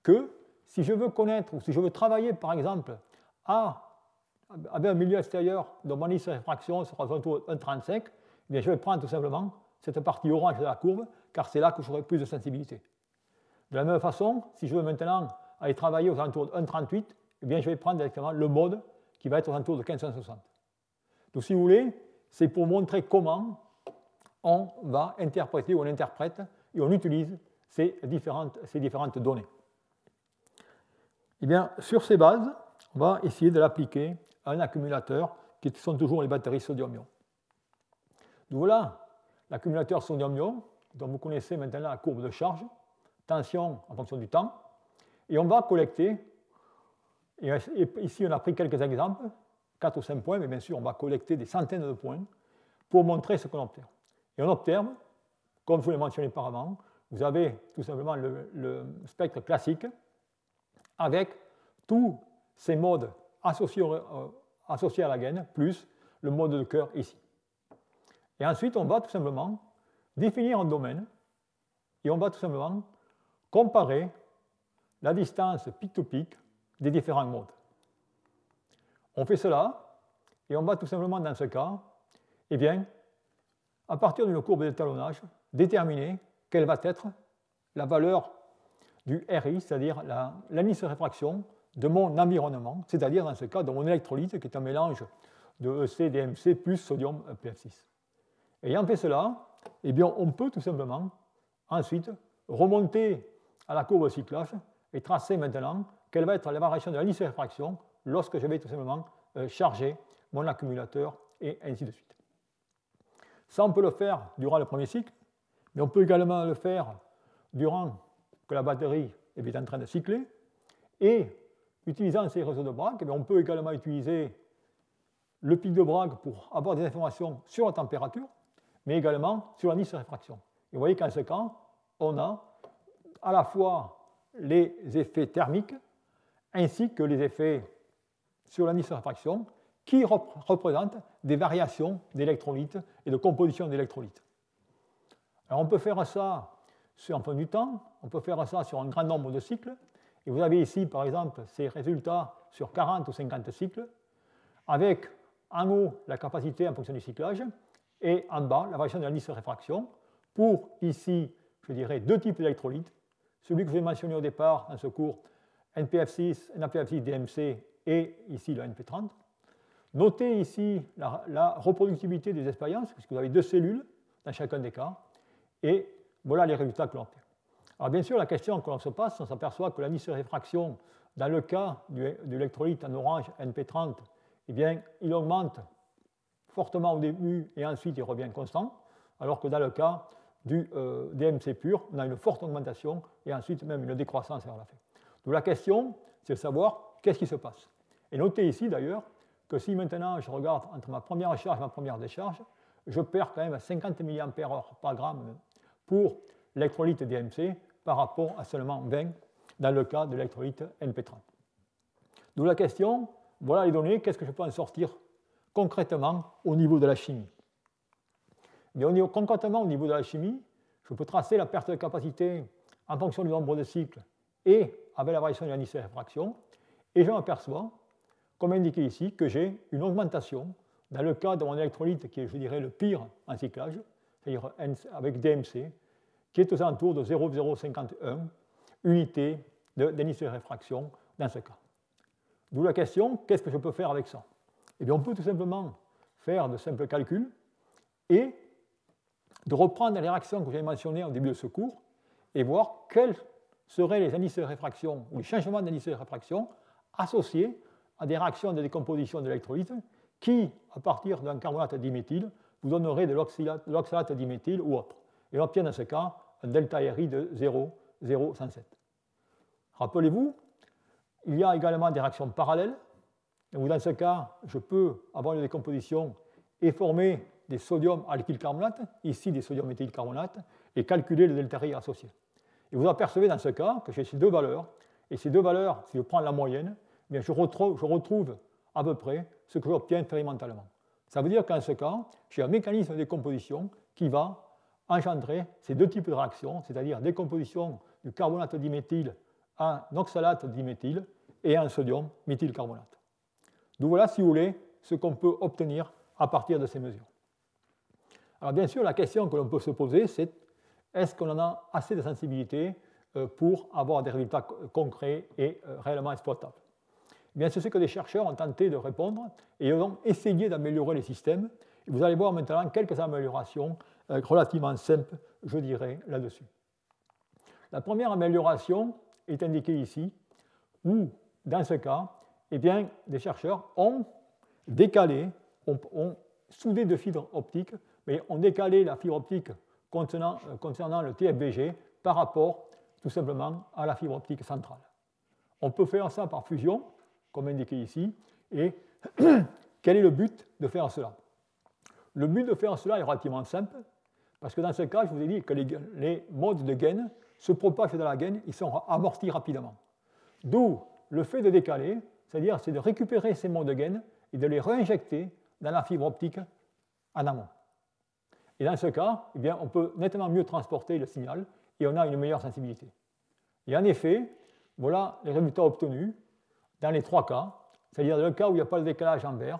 que si je veux connaître ou si je veux travailler, par exemple, avec un milieu extérieur dont mon indice de réfraction sera autour de 1,35, eh bien, je vais prendre tout simplement cette partie orange de la courbe, car c'est là que j'aurai plus de sensibilité. De la même façon, si je veux maintenant aller travailler aux alentours de 1,38, eh bien, je vais prendre directement le mode qui va être aux alentours de 1560. Donc, si vous voulez, c'est pour montrer comment on va interpréter ou on interprète et on utilise ces différentes données. Eh bien, sur ces bases, on va essayer de l'appliquer à un accumulateur qui sont toujours les batteries sodium-ion. Donc voilà l'accumulateur sodium-ion, dont vous connaissez maintenant la courbe de charge, tension en fonction du temps, et on va collecter, et ici on a pris quelques exemples, 4 ou 5 points, mais bien sûr on va collecter des centaines de points pour montrer ce qu'on obtient. Et on obtient, comme je vous l'ai mentionné auparavant, vous avez tout simplement le spectre classique avec tous ces modes associés à la gaine, plus le mode de Kerr ici. Et ensuite, on va tout simplement définir un domaine et on va tout simplement comparer la distance pic-to-pic des différents modes. On fait cela, et on va tout simplement, dans ce cas, eh bien, à partir d'une courbe d'étalonnage, déterminer quelle va être la valeur du RI, c'est-à-dire l'indice de réfraction de mon environnement, c'est-à-dire dans ce cas de mon électrolyte qui est un mélange de EC, DMC plus sodium PF6. Ayant fait cela, eh bien, on peut tout simplement ensuite remonter à la courbe de cyclage et tracer maintenant quelle va être la variation de l'indice de réfraction lorsque je vais tout simplement charger mon accumulateur et ainsi de suite. Ça, on peut le faire durant le premier cycle, mais on peut également le faire durant que la batterie est en train de cycler. Et utilisant ces réseaux de Bragg, on peut également utiliser le pic de Bragg pour avoir des informations sur la température, mais également sur l'indice de réfraction. Et vous voyez qu'en ce cas, on a à la fois les effets thermiques ainsi que les effets sur l'indice de réfraction qui représentent des variations d'électrolytes et de composition d'électrolytes. Alors on peut faire ça en fonction du temps, on peut faire ça sur un grand nombre de cycles, et vous avez ici par exemple ces résultats sur 40 ou 50 cycles, avec en haut la capacité en fonction du cyclage, et en bas la variation de l'indice de réfraction, pour ici, je dirais, deux types d'électrolytes, celui que je vais mentionner au départ dans ce cours, NPF6, NaPF6 DMC, et ici le NP30. Notez ici la reproductibilité des expériences, puisque vous avez deux cellules dans chacun des cas, et voilà les résultats que l'on obtient. Alors bien sûr, la question que l'on se passe, on s'aperçoit que l'indice de réfraction, dans le cas de l'électrolyte en orange NP30, eh bien, il augmente fortement au début et ensuite il revient constant, alors que dans le cas du DMC pur, on a une forte augmentation et ensuite même une décroissance vers la fin. Donc la question, c'est de savoir qu'est-ce qui se passe. Et notez ici d'ailleurs que si maintenant je regarde entre ma première charge et ma première décharge, je perds quand même 50 mAh par gramme pour l'électrolyte DMC par rapport à seulement 20 dans le cas de l'électrolyte NP30. D'où la question, voilà les données, qu'est-ce que je peux en sortir concrètement au niveau de la chimie? Mais concrètement au niveau de la chimie, je peux tracer la perte de capacité en fonction du nombre de cycles et avec la variation de l'indice de réfraction, et je m'aperçois, comme indiqué ici, que j'ai une augmentation dans le cas de mon électrolyte qui est, je dirais, le pire en cyclage, c'est-à-dire avec DMC, qui est aux alentours de 0,051 unités d'indice de réfraction dans ce cas. D'où la question, qu'est-ce que je peux faire avec ça? Eh bien, on peut tout simplement faire de simples calculs et de reprendre les réactions que j'ai mentionnées au début de ce cours et voir quels seraient les indices de réfraction ou les changements d'indice de réfraction associés à des réactions de décomposition d'électrolytes qui, à partir d'un carbonate diméthyle, vous donneraient de l'oxalate diméthyle ou autre. Et on obtient dans ce cas un delta RI de 0,017. Rappelez-vous, il y a également des réactions parallèles, où dans ce cas, je peux avoir une décomposition et former des sodium alkylcarbonate, ici des sodium méthylcarbonate, et calculer le delta RI associé. Et vous apercevez dans ce cas que j'ai ces deux valeurs, et ces deux valeurs, si je prends la moyenne, eh bien je retrouve à peu près ce que j'obtiens expérimentalement. Ça veut dire qu'en ce cas, j'ai un mécanisme de décomposition qui va engendrer ces deux types de réactions, c'est-à-dire décomposition du carbonate diméthyle en oxalate diméthyle et en sodium méthylcarbonate. Donc voilà, si vous voulez, ce qu'on peut obtenir à partir de ces mesures. Alors bien sûr, la question que l'on peut se poser, c'est est-ce qu'on en a assez de sensibilité pour avoir des résultats concrets et réellement exploitables? Eh bien, c'est ce que des chercheurs ont tenté de répondre et ils ont essayé d'améliorer les systèmes. Et vous allez voir maintenant quelques améliorations relativement simples, je dirais, là-dessus. La première amélioration est indiquée ici, où, dans ce cas, eh bien, des chercheurs ont décalé, ont soudé deux fibres optiques, mais ont décalé la fibre optique concernant le TFBG par rapport tout simplement à la fibre optique centrale. On peut faire ça par fusion, comme indiqué ici, et quel est le but de faire cela? Le but de faire cela est relativement simple, parce que dans ce cas, je vous ai dit que les modes de gain se propagent dans la gaine, ils sont amortis rapidement. D'où le fait de décaler, c'est-à-dire c'est de récupérer ces modes de gain et de les réinjecter dans la fibre optique en amont. Et dans ce cas, eh bien, on peut nettement mieux transporter le signal et on a une meilleure sensibilité. Et en effet, voilà les résultats obtenus dans les trois cas, c'est-à-dire dans le cas où il n'y a pas de décalage en vert,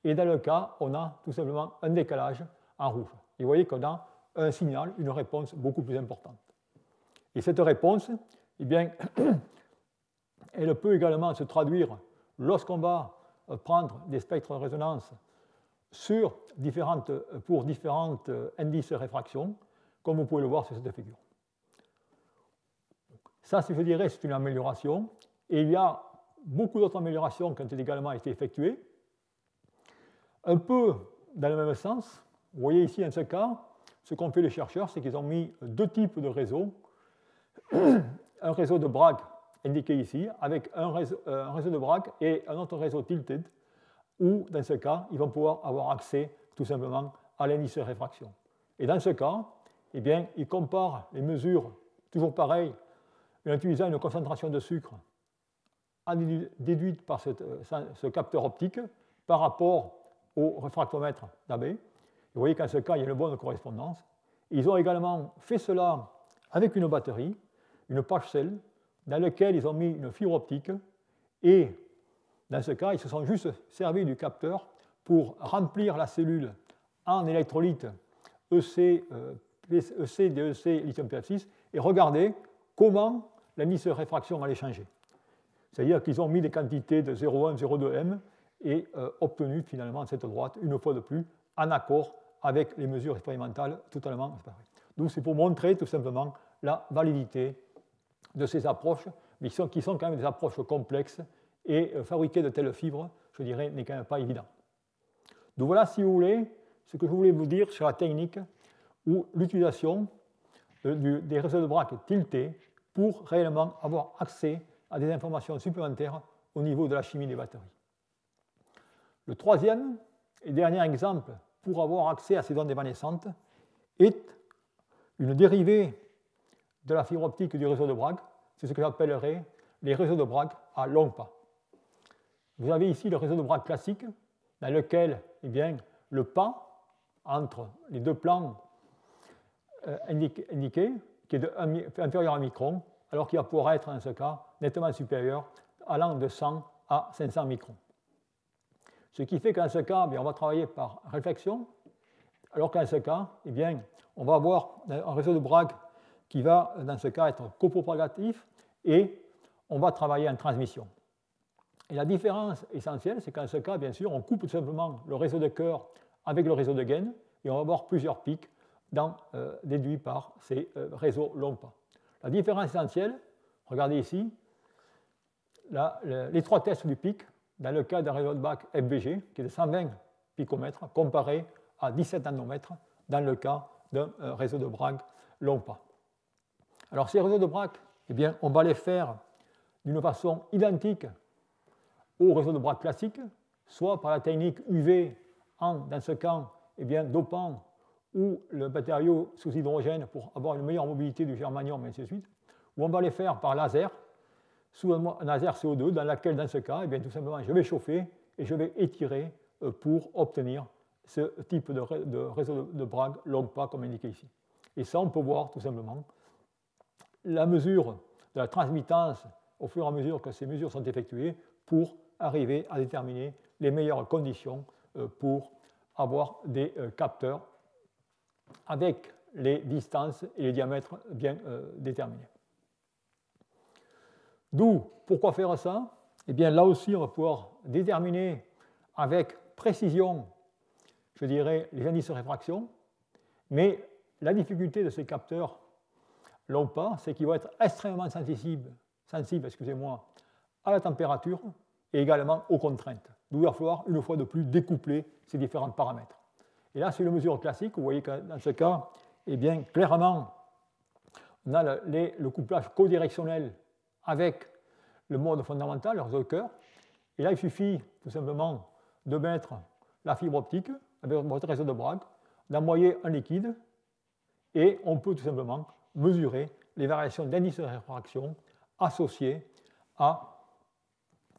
et dans le cas où on a tout simplement un décalage en rouge. Et vous voyez qu'on a un signal, une réponse beaucoup plus importante. Et cette réponse, eh bien, elle peut également se traduire lorsqu'on va prendre des spectres de résonance pour différentes indices de réfraction, comme vous pouvez le voir sur cette figure. Ça, je dirais, c'est une amélioration. Et il y a beaucoup d'autres améliorations qui ont également été effectuées. Un peu dans le même sens, vous voyez ici, dans ce cas, ce qu'ont fait les chercheurs, c'est qu'ils ont mis deux types de réseaux. Un réseau de Bragg indiqué ici, avec un réseau de Bragg et un autre réseau tilted, où, dans ce cas, ils vont pouvoir avoir accès tout simplement à l'indice de réfraction. Et dans ce cas, eh bien, ils comparent les mesures, toujours pareil, en utilisant une concentration de sucre déduite par ce capteur optique par rapport au réfractomètre d'Abe. Vous voyez qu'en ce cas, il y a une bonne correspondance. Ils ont également fait cela avec une batterie, une patch cell, dans laquelle ils ont mis une fibre optique, et dans ce cas, ils se sont juste servis du capteur pour remplir la cellule en électrolyte EC, DEC, lithium PF6, et regarder comment l'indice de réfraction allait changer. C'est-à-dire qu'ils ont mis des quantités de 0,1, 0,2 m et obtenu finalement cette droite, une fois de plus, en accord avec les mesures expérimentales totalement séparées. Donc c'est pour montrer tout simplement la validité de ces approches, mais qui sont quand même des approches complexes, et fabriquer de telles fibres, je dirais, n'est quand même pas évident. Donc voilà, si vous voulez, ce que je voulais vous dire sur la technique ou l'utilisation des réseaux de Bragg tiltés pour réellement avoir accès à des informations supplémentaires au niveau de la chimie des batteries. Le troisième et dernier exemple pour avoir accès à ces ondes évanescentes est une dérivée de la fibre optique du réseau de Bragg. C'est ce que j'appellerais les réseaux de Bragg à longs pas. Vous avez ici le réseau de Bragg classique, dans lequel eh bien, le pas entre les deux plans indiqués, qui est inférieur à 1 micron, alors qu'il va pouvoir être, dans ce cas, nettement supérieur, allant de 100 à 500 microns. Ce qui fait qu'en ce cas, bien, on va travailler par réflexion, alors qu'en ce cas, eh bien, on va avoir un réseau de Bragg qui va, dans ce cas, être copropagatif, et on va travailler en transmission. Et la différence essentielle, c'est qu'en ce cas, bien sûr, on coupe tout simplement le réseau de cœur avec le réseau de gaine, et on va avoir plusieurs pics déduits par ces réseaux longs pas. La différence essentielle, regardez ici, l'étroitesse du pic, dans le cas d'un réseau de Bragg FBG, qui est de 120 picomètres, comparé à 17 nanomètres dans le cas d'un réseau de Bragg long pas. Alors ces réseaux de Bragg, eh bien, on va les faire d'une façon identique au réseau de Bragg classique, soit par la technique UV dans ce cas, eh bien, dopant ou le matériau sous hydrogène pour avoir une meilleure mobilité du germanium, et ainsi de suite, ou on va les faire par laser, sous un laser CO2, dans lequel, dans ce cas, eh bien, tout simplement, je vais chauffer et je vais étirer pour obtenir ce type de réseau de Bragg long pas, comme indiqué ici. Et ça, on peut voir tout simplement la mesure de la transmittance au fur et à mesure que ces mesures sont effectuées pour arriver à déterminer les meilleures conditions pour avoir des capteurs avec les distances et les diamètres bien déterminés. D'où, pourquoi faire ça? Eh bien, là aussi, on va pouvoir déterminer avec précision, je dirais, les indices de réfraction, mais la difficulté de ces capteurs longs pas, c'est qu'ils vont être extrêmement sensibles à la température et également aux contraintes. D'où il va falloir, une fois de plus, découpler ces différents paramètres. Et là, c'est une mesure classique. Vous voyez que dans ce cas, eh bien, clairement, on a le couplage codirectionnel avec le mode fondamental, le réseau de cœur. Et là, il suffit tout simplement de mettre la fibre optique avec votre réseau de Bragg, d'envoyer un liquide, et on peut tout simplement mesurer les variations d'indice de réfraction associées à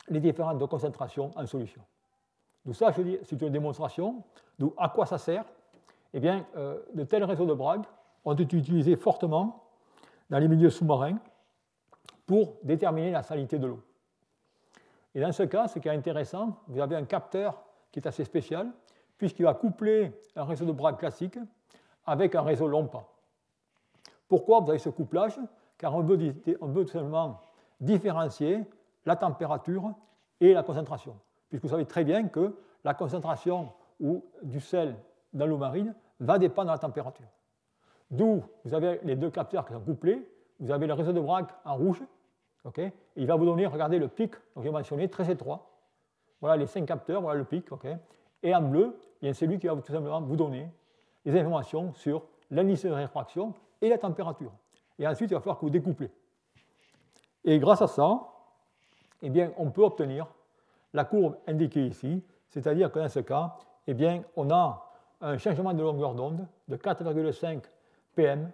les différentes concentrations en solution. Donc ça, je dis, c'est une démonstration. Donc à quoi ça sert? Eh bien, de tels réseaux de Bragg ont été utilisés fortement dans les milieux sous-marins pour déterminer la salinité de l'eau. Et dans ce cas, ce qui est intéressant, vous avez un capteur qui est assez spécial, puisqu'il va coupler un réseau de Bragg classique avec un réseau LOMPA. Pourquoi vous avez ce couplage? Car on veut tout simplement différencier la température et la concentration, puisque vous savez très bien que la concentration du sel dans l'eau marine va dépendre de la température. D'où vous avez les deux capteurs qui sont couplés, vous avez le réseau de Bragg en rouge, okay, et il va vous donner, regardez le pic que j'ai mentionné, très étroit. Voilà les 5 capteurs, voilà le pic, okay, et en bleu, c'est lui qui va tout simplement vous donner les informations sur l'indice de réfraction et la température. Et ensuite, il va falloir que vous découplez. Et grâce à ça, eh bien, on peut obtenir la courbe indiquée ici, c'est-à-dire que dans ce cas, eh bien, on a un changement de longueur d'onde de 4,5 pm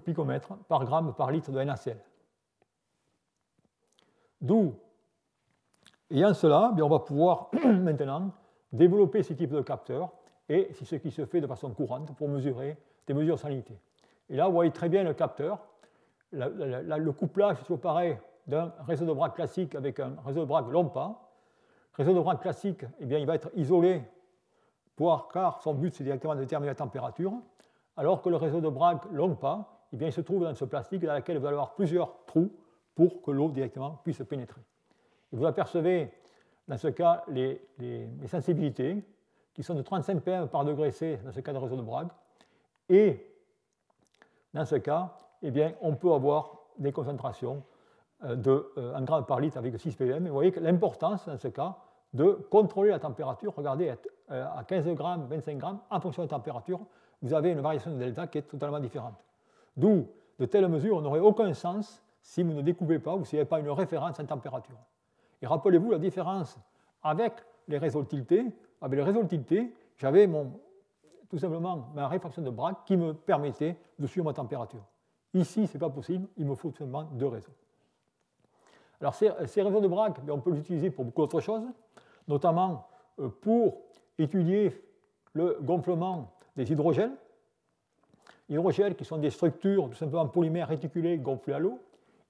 picomètre par gramme par litre de NaCl. D'où, ayant cela, bien, on va pouvoir maintenant développer ce type de capteur, et c'est ce qui se fait de façon courante pour mesurer des mesures de salinité. Et là, vous voyez très bien le capteur. Le couplage est toujours pareil d'un réseau de Bragg classique avec un réseau de Bragg LOMPA. Le réseau de Bragg classique, eh bien, il va être isolé car son but, c'est directement de déterminer la température, alors que le réseau de Bragg LOMPA, eh bien, il se trouve dans ce plastique dans lequel vous allez avoir plusieurs trous pour que l'eau directement puisse pénétrer. Et vous apercevez, dans ce cas, les sensibilités qui sont de 35 ppm par degré C dans ce cas de réseau de Bragg. Et dans ce cas, eh bien, on peut avoir des concentrations en grammes par litre avec 6 ppm. Et vous voyez que l'importance, dans ce cas, de contrôler la température, regardez, à 15 grammes, 25 grammes, en fonction de la température, vous avez une variation de delta qui est totalement différente. D'où, de telles mesures n'auraient aucun sens si vous ne découvrez pas ou s'il n'y avait pas une référence en température. Et rappelez-vous la différence avec les réseaux tiltés. Avec les réseaux tiltés, j'avais tout simplement ma réfraction de Bragg qui me permettait de suivre ma température. Ici, ce n'est pas possible, il me faut tout simplement deux réseaux. Alors, ces réseaux de Bragg, on peut les utiliser pour beaucoup d'autres choses, notamment pour étudier le gonflement des hydrogènes. Hydrogènes qui sont des structures tout simplement polymères réticulés gonflés à l'eau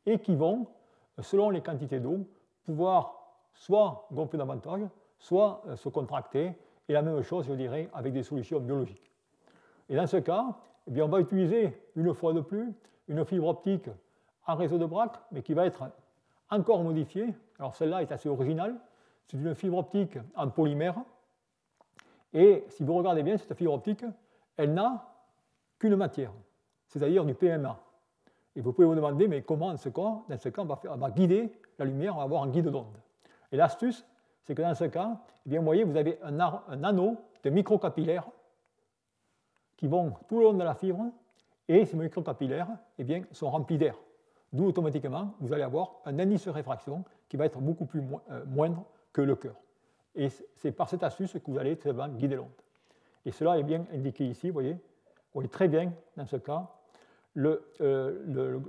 et qui vont, selon les quantités d'eau, pouvoir soit gonfler davantage, soit se contracter, et la même chose, je dirais, avec des solutions biologiques. Et dans ce cas, eh bien, on va utiliser une fois de plus une fibre optique en réseau de Bragg, mais qui va être encore modifiée. Alors celle-là est assez originale. C'est une fibre optique en polymère. Et si vous regardez bien, cette fibre optique, elle n'a qu'une matière, c'est-à-dire du PMA. Et vous pouvez vous demander, mais comment, dans ce cas, on va guider la lumière, on va avoir un guide d'onde. Et l'astuce, c'est que dans ce cas, eh bien, vous voyez, vous avez un anneau de microcapillaires qui vont tout le long de la fibre, et ces microcapillaires eh bien, sont remplis d'air. D'où automatiquement, vous allez avoir un indice de réfraction qui va être beaucoup plus moindre que le cœur. Et c'est par cette astuce que vous allez très bien guider l'onde. Et cela est bien indiqué ici, vous voyez très bien, dans ce cas, le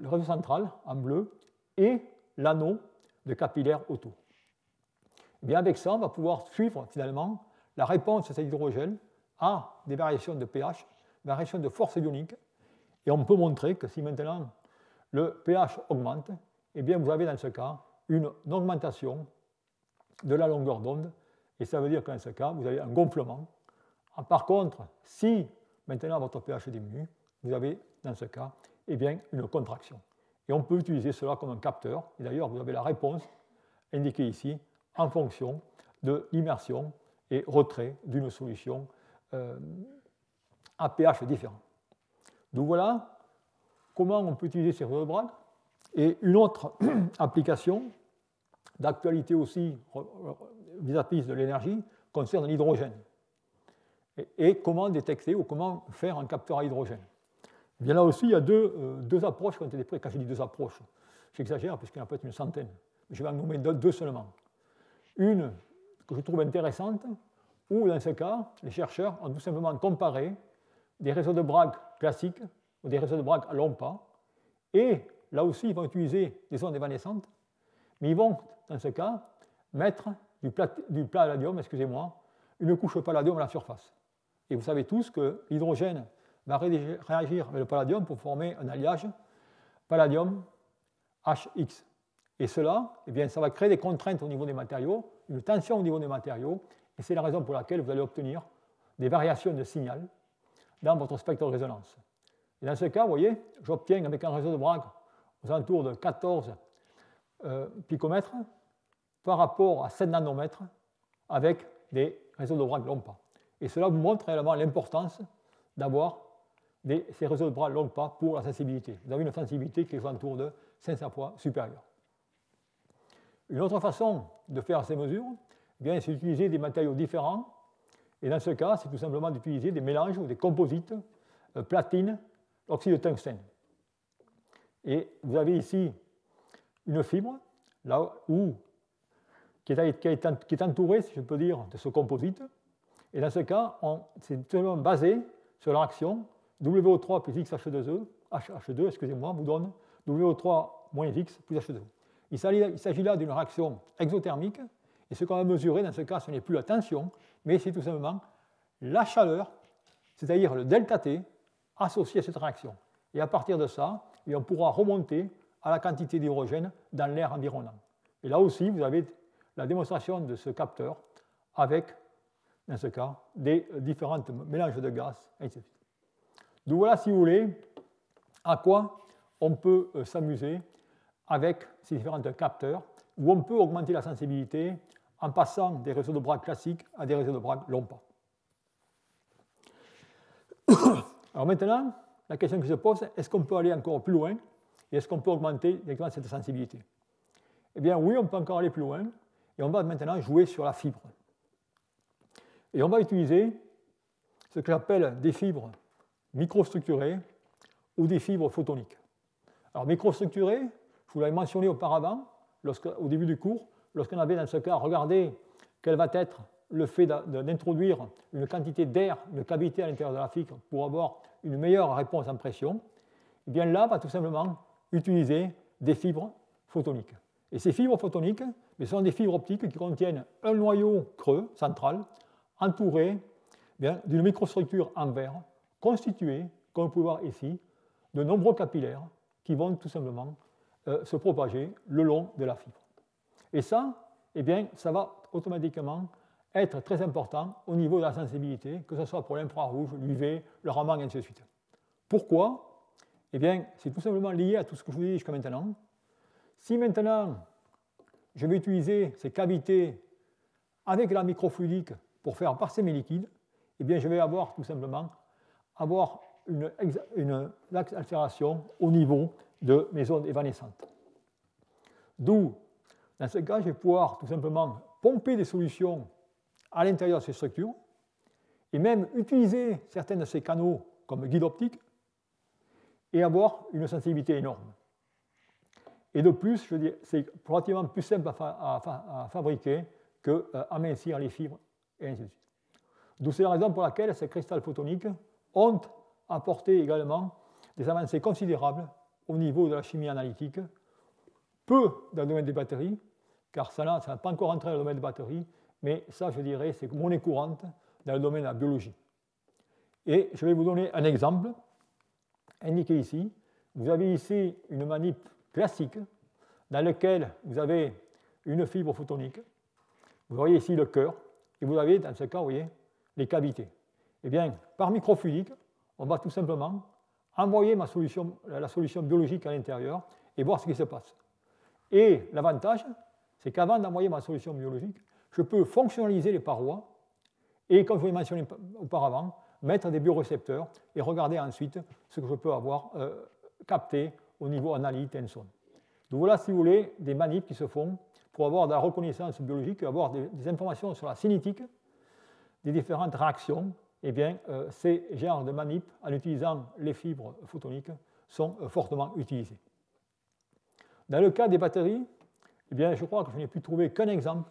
réseau central en bleu et l'anneau de capillaires autour. Et bien avec ça, on va pouvoir suivre finalement la réponse de cet hydrogène à des variations de pH, variations de force ionique, et on peut montrer que si maintenant le pH augmente, eh bien vous avez dans ce cas une augmentation de la longueur d'onde, et ça veut dire que dans ce cas, vous avez un gonflement. Par contre, si maintenant votre pH diminue, vous avez dans ce cas eh bien, une contraction. Et on peut utiliser cela comme un capteur, et d'ailleurs vous avez la réponse indiquée ici en fonction de l'immersion et retrait d'une solution à pH différent. Donc voilà comment on peut utiliser ces réseaux de Bragg. Et une autre application d'actualité aussi vis-à-vis de l'énergie concerne l'hydrogène. Et comment détecter ou comment faire un capteur à hydrogène. Et bien là aussi, il y a deux approches qui ont été prises. Quand je dis deux approches, j'exagère puisqu'il y en a peut-être une centaine. Je vais en nommer deux seulement. Une que je trouve intéressante, où dans ce cas, les chercheurs ont tout simplement comparé des réseaux de Bragg classiques ou des réseaux de Bragg à LOMPA, et là aussi, ils vont utiliser des ondes évanescentes, mais ils vont, dans ce cas, mettre du palladium, une couche de palladium à la surface. Et vous savez tous que l'hydrogène va réagir avec le palladium pour former un alliage palladium Hx. Et cela, eh bien, ça va créer des contraintes au niveau des matériaux, une tension au niveau des matériaux, et c'est la raison pour laquelle vous allez obtenir des variations de signal dans votre spectre de résonance. Et dans ce cas, vous voyez, j'obtiens avec un réseau de Bragg aux alentours de 14 picomètres par rapport à 7 nanomètres avec des réseaux de Bragg longs pas. Et cela vous montre réellement l'importance d'avoir ces réseaux de Bragg longs pas pour la sensibilité. Vous avez une sensibilité qui est aux alentours de 500 fois supérieure. Une autre façon de faire ces mesures, eh bien, c'est d'utiliser des matériaux différents. Et dans ce cas, c'est tout simplement d'utiliser des mélanges ou des composites, platine, oxyde de tungstène. Et vous avez ici une fibre là où, qui est entourée, si je peux dire, de ce composite. Et dans ce cas, c'est tout simplement basé sur la réaction WO3 plus XH2, H2, excusez-moi, vous donne WO3 moins X plus H2O. Il s'agit là d'une réaction exothermique, et ce qu'on va mesurer dans ce cas, ce n'est plus la tension, mais c'est tout simplement la chaleur, c'est-à-dire le ΔT, associé à cette réaction. Et à partir de ça, on pourra remonter à la quantité d'hydrogène dans l'air environnant. Et là aussi, vous avez la démonstration de ce capteur avec, dans ce cas, des différents mélanges de gaz, et ainsi de suite. Donc voilà, si vous voulez, à quoi on peut s'amuser avec ces différents capteurs, où on peut augmenter la sensibilité en passant des réseaux de Bragg classiques à des réseaux de Bragg longs pas. Alors maintenant, la question qui se pose, est-ce qu'on peut aller encore plus loin et est-ce qu'on peut augmenter directement cette sensibilité? Eh bien oui, on peut encore aller plus loin et on va maintenant jouer sur la fibre. Et on va utiliser ce que j'appelle des fibres microstructurées ou des fibres photoniques. Alors microstructurées, je vous l'avais mentionné auparavant, au début du cours, lorsqu'on avait dans ce cas regardé quel va être le fait d'introduire une quantité d'air, une cavité à l'intérieur de la fibre pour avoir une meilleure réponse en pression, eh bien là, on va tout simplement utiliser des fibres photoniques. Et ces fibres photoniques, ce sont des fibres optiques qui contiennent un noyau creux central entouré d'une microstructure en verre constituée, comme vous pouvez voir ici, de nombreux capillaires qui vont tout simplement se propager le long de la fibre. Et ça, eh bien, ça va automatiquement être très important au niveau de la sensibilité, que ce soit pour l'infrarouge, l'UV, le Raman, et ainsi de suite. Pourquoi? Eh bien, c'est tout simplement lié à tout ce que je vous ai dit jusqu'à maintenant. Si maintenant, je vais utiliser ces cavités avec la microfluidique pour faire passer mes liquides, eh bien, je vais avoir tout simplement une accélération au niveau de mes ondes évanescentes. D'où, dans ce cas, je vais pouvoir tout simplement pomper des solutions à l'intérieur de ces structures et même utiliser certains de ces canaux comme guide optique et avoir une sensibilité énorme. Et de plus, je dis, c'est relativement plus simple à fabriquer qu'amincir les fibres et ainsi de suite. D'où c'est la raison pour laquelle ces cristals photoniques ont apporté également des avancées considérables au niveau de la chimie analytique, peu dans le domaine des batteries, car ça n'a pas encore entré dans le domaine des batteries, mais ça, je dirais, c'est monnaie courante dans le domaine de la biologie. Et je vais vous donner un exemple, indiqué ici. Vous avez ici une manip classique dans laquelle vous avez une fibre photonique. Vous voyez ici le cœur, et vous avez, dans ce cas, vous voyez, les cavités. Eh bien, par microfluidique, on va tout simplement envoyer la solution biologique à l'intérieur et voir ce qui se passe. Et l'avantage, c'est qu'avant d'envoyer ma solution biologique, je peux fonctionnaliser les parois et, comme je vous l'ai mentionné auparavant, mettre des biorécepteurs et regarder ensuite ce que je peux avoir capté au niveau analyte et Henson. Donc voilà, si vous voulez, des manips qui se font pour avoir de la reconnaissance biologique et avoir des informations sur la cinétique des différentes réactions. Eh bien, ces genres de manips, en utilisant les fibres photoniques, sont fortement utilisés. Dans le cas des batteries, eh bien, je crois que je n'ai pu trouver qu'un exemple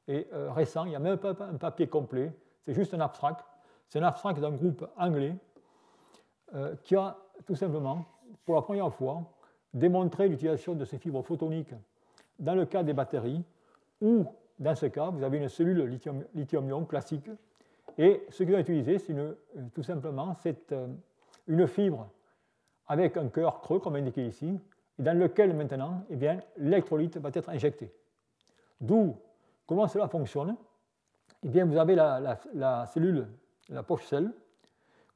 récent. Il n'y a même pas un papier complet. C'est juste un abstract. C'est un abstract d'un groupe anglais qui a tout simplement, pour la première fois, démontré l'utilisation de ces fibres photoniques dans le cas des batteries, où, dans ce cas, vous avez une cellule lithium-ion classique. Et ce qu'ils ont utilisé, c'est tout simplement une fibre avec un cœur creux, comme indiqué ici, et dans lequel maintenant eh bien, l'électrolyte va être injecté. D'où, comment cela fonctionne? Eh bien, vous avez la cellule, la poche sel.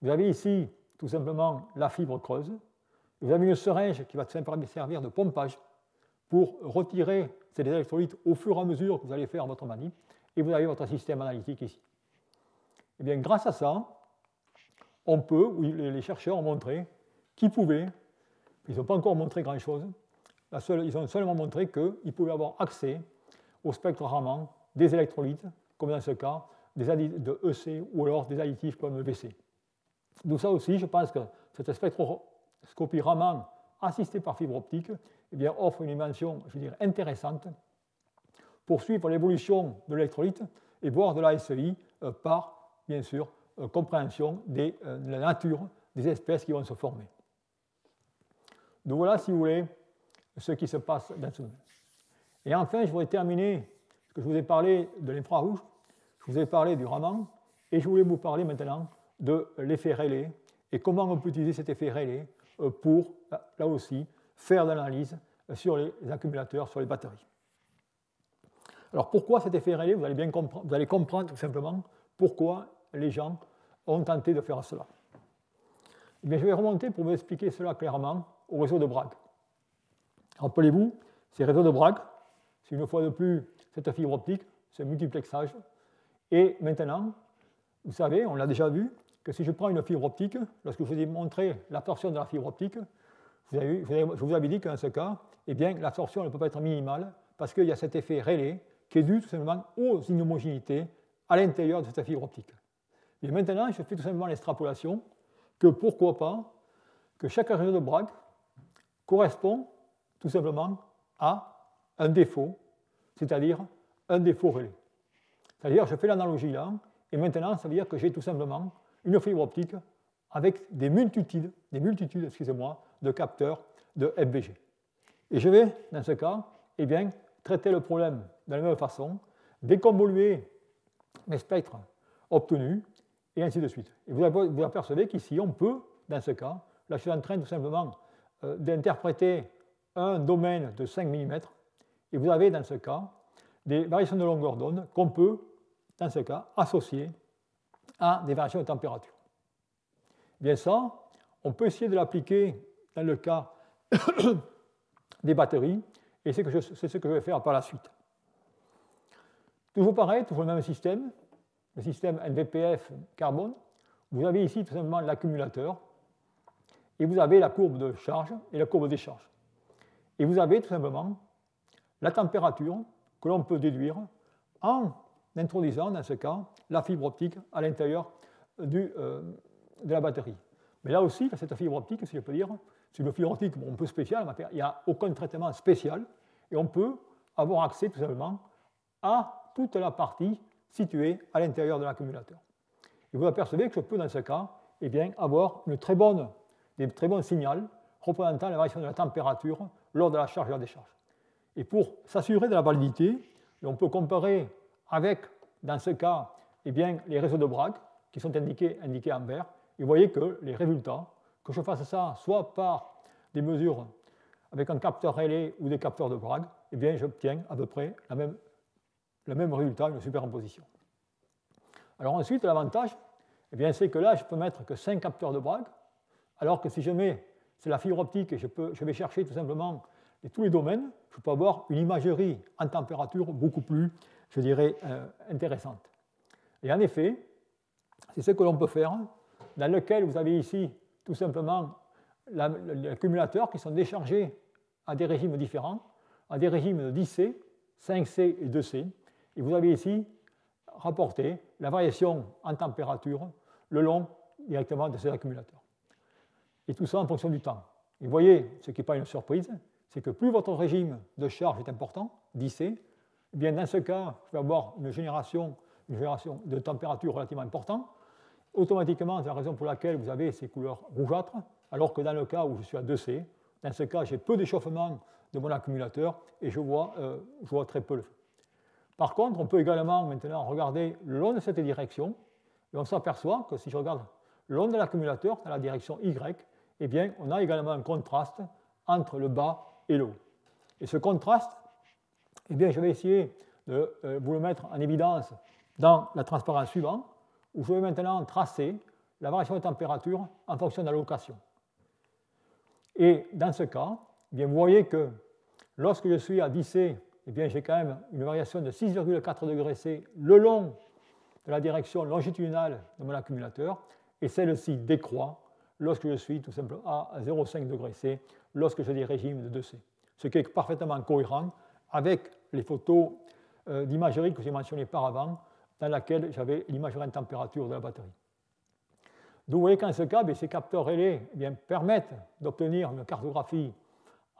Vous avez ici tout simplement la fibre creuse. Vous avez une seringe qui va servir de pompage pour retirer ces électrolytes au fur et à mesure que vous allez faire votre manip. Et vous avez votre système analytique ici. Eh bien, grâce à ça, on peut, les chercheurs ont montré qu'ils pouvaient, ils n'ont pas encore montré grand-chose, ils ont seulement montré qu'ils pouvaient avoir accès au spectre Raman des électrolytes, comme dans ce cas, de EC ou alors des additifs comme VC. D'où ça aussi, je pense que cette spectroscopie Raman assistée par fibre optique eh bien, offre une dimension, je veux dire, intéressante pour suivre l'évolution de l'électrolyte et voir de la SEI par, bien sûr, compréhension de la nature des espèces qui vont se former. Donc voilà, si vous voulez, ce qui se passe dans ce domaine. Et enfin, je voudrais terminer, parce que je vous ai parlé de l'infrarouge, je vous ai parlé du Raman, et je voulais vous parler maintenant de l'effet Rayleigh et comment on peut utiliser cet effet Rayleigh pour, là aussi, faire de l'analyse sur les accumulateurs, sur les batteries. Alors pourquoi cet effet Rayleigh? Vous allez comprendre tout simplement pourquoi les gens ont tenté de faire cela. Eh bien, je vais remonter pour vous expliquer cela clairement au réseau de Bragg. Rappelez-vous, ces réseaux de Bragg, c'est une fois de plus cette fibre optique, ce multiplexage. Et maintenant, vous savez, on l'a déjà vu, que si je prends une fibre optique, lorsque je vous ai montré l'absorption de la fibre optique, je vous avais dit qu'en ce cas, eh bien, l'absorption ne peut pas être minimale parce qu'il y a cet effet Rayleigh qui est dû tout simplement aux inhomogénéités à l'intérieur de cette fibre optique. Et maintenant, je fais tout simplement l'extrapolation que pourquoi pas que chaque réseau de Bragg correspond tout simplement à un défaut, c'est-à-dire un défaut Rayleigh. C'est-à-dire, je fais l'analogie là, et maintenant, ça veut dire que j'ai tout simplement une fibre optique avec des multitudes de capteurs de FBG. Et je vais, dans ce cas, eh bien, traiter le problème de la même façon, déconvoluer mes spectres obtenus, et ainsi de suite. Et vous apercevez qu'ici, on peut, dans ce cas, là je suis en train tout simplement d'interpréter un domaine de 5 mm, et vous avez dans ce cas des variations de longueur d'onde qu'on peut, dans ce cas, associer à des variations de température. Bien ça, on peut essayer de l'appliquer dans le cas des batteries, et c'est ce que je vais faire par la suite. Toujours pareil, toujours le même système, le système NVPF carbone. Vous avez ici tout simplement l'accumulateur, et vous avez la courbe de charge et la courbe des charges. Et vous avez tout simplement la température que l'on peut déduire en introduisant, dans ce cas, la fibre optique à l'intérieur de la batterie. Mais là aussi, cette fibre optique, si je peux dire, c'est une fibre optique un peu spéciale, il n'y a aucun traitement spécial, et on peut avoir accès tout simplement à toute la partie située à l'intérieur de l'accumulateur. Et vous apercevez que je peux, dans ce cas, eh bien, avoir des très bons signaux représentant la variation de la température lors de la charge et de la décharge. Et pour s'assurer de la validité, on peut comparer avec, dans ce cas, eh bien, les réseaux de Bragg qui sont indiqués en vert. Et vous voyez que les résultats, que je fasse ça soit par des mesures avec un capteur Rayleigh ou des capteurs de Bragg, eh bien, j'obtiens à peu près le même résultat, une superimposition. Alors ensuite, l'avantage, eh bien, c'est que là, je peux mettre que 5 capteurs de Bragg, alors que si je mets, c'est la fibre optique et je vais chercher tout simplement tous les domaines, je peux avoir une imagerie en température beaucoup plus, je dirais, intéressante. Et en effet, c'est ce que l'on peut faire, dans lequel vous avez ici tout simplement l'accumulateur qui sont déchargés à des régimes différents, à des régimes de 10C, 5C et 2C. Et vous avez ici rapporté la variation en température le long directement de ces accumulateurs. Et tout ça en fonction du temps. Et vous voyez, ce qui n'est pas une surprise, c'est que plus votre régime de charge est important, 10C, eh bien dans ce cas, je vais avoir une génération de température relativement importante. Automatiquement, c'est la raison pour laquelle vous avez ces couleurs rougeâtres, alors que dans le cas où je suis à 2C, dans ce cas, j'ai peu d'échauffement de mon accumulateur et je vois très peu le feu. Par contre, on peut également maintenant regarder le long de cette direction, et on s'aperçoit que si je regarde le long de l'accumulateur, dans la direction Y, eh bien, on a également un contraste entre le bas et l'eau. Et ce contraste, eh bien, je vais essayer de vous le mettre en évidence dans la transparence suivante, où je vais maintenant tracer la variation de température en fonction de la location. Et dans ce cas, eh bien, vous voyez que lorsque je suis à 10C, eh bien, j'ai quand même une variation de 6,4 degrés C le long de la direction longitudinale de mon accumulateur, et celle-ci décroît lorsque je suis tout simplement à 0,5 degrés C, lorsque j'ai des régimes de 2C. Ce qui est parfaitement cohérent avec les photos d'imagerie que j'ai mentionnées par avant, dans laquelle j'avais l'imagerie en température de la batterie. Donc vous voyez qu'en ce cas, ces capteurs relais permettent d'obtenir une cartographie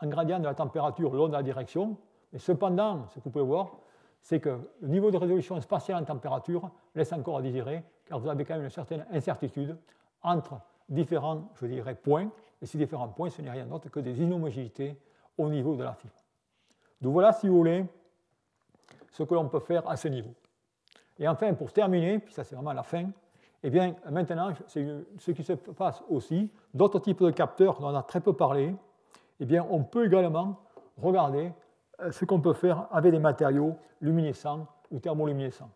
en gradient de la température le long de la direction, mais cependant, ce que vous pouvez voir, c'est que le niveau de résolution spatiale en température laisse encore à désirer, car vous avez quand même une certaine incertitude entre différents, je dirais, points, et ces différents points, ce n'est rien d'autre que des inhomogénéités au niveau de la fibre. Donc voilà, si vous voulez, ce que l'on peut faire à ce niveau. Et enfin, pour terminer, puis ça c'est vraiment la fin, eh bien maintenant, c'est ce qui se passe aussi, d'autres types de capteurs dont on a très peu parlé, eh bien on peut également regarder ce qu'on peut faire avec des matériaux luminescents ou thermoluminescents.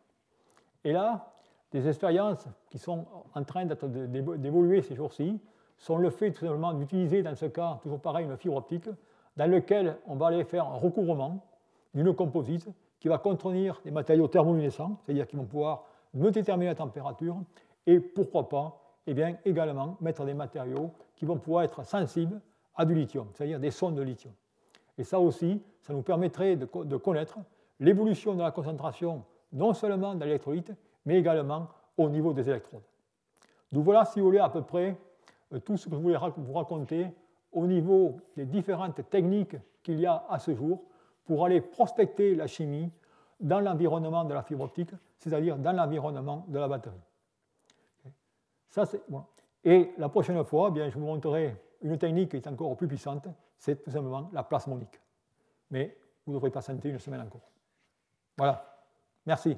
Et là, des expériences qui sont en train d'évoluer ces jours-ci sont le fait tout simplement d'utiliser dans ce cas, toujours pareil, une fibre optique dans lequel on va aller faire un recouvrement d'une composite qui va contenir des matériaux thermoluminescents, c'est-à-dire qui vont pouvoir me déterminer la température, et pourquoi pas, eh bien, également mettre des matériaux qui vont pouvoir être sensibles à du lithium, c'est-à-dire des sondes de lithium. Et ça aussi, ça nous permettrait de connaître l'évolution de la concentration, non seulement de l'électrolyte, mais également au niveau des électrodes. Donc voilà, si vous voulez, à peu près tout ce que je voulais vous raconter au niveau des différentes techniques qu'il y a à ce jour pour aller prospecter la chimie dans l'environnement de la fibre optique, c'est-à-dire dans l'environnement de la batterie. Ça, bon. Et la prochaine fois, bien, je vous montrerai une technique qui est encore plus puissante, c'est tout simplement la plasmonique. Mais vous devrez patienter une semaine encore. Voilà. Merci.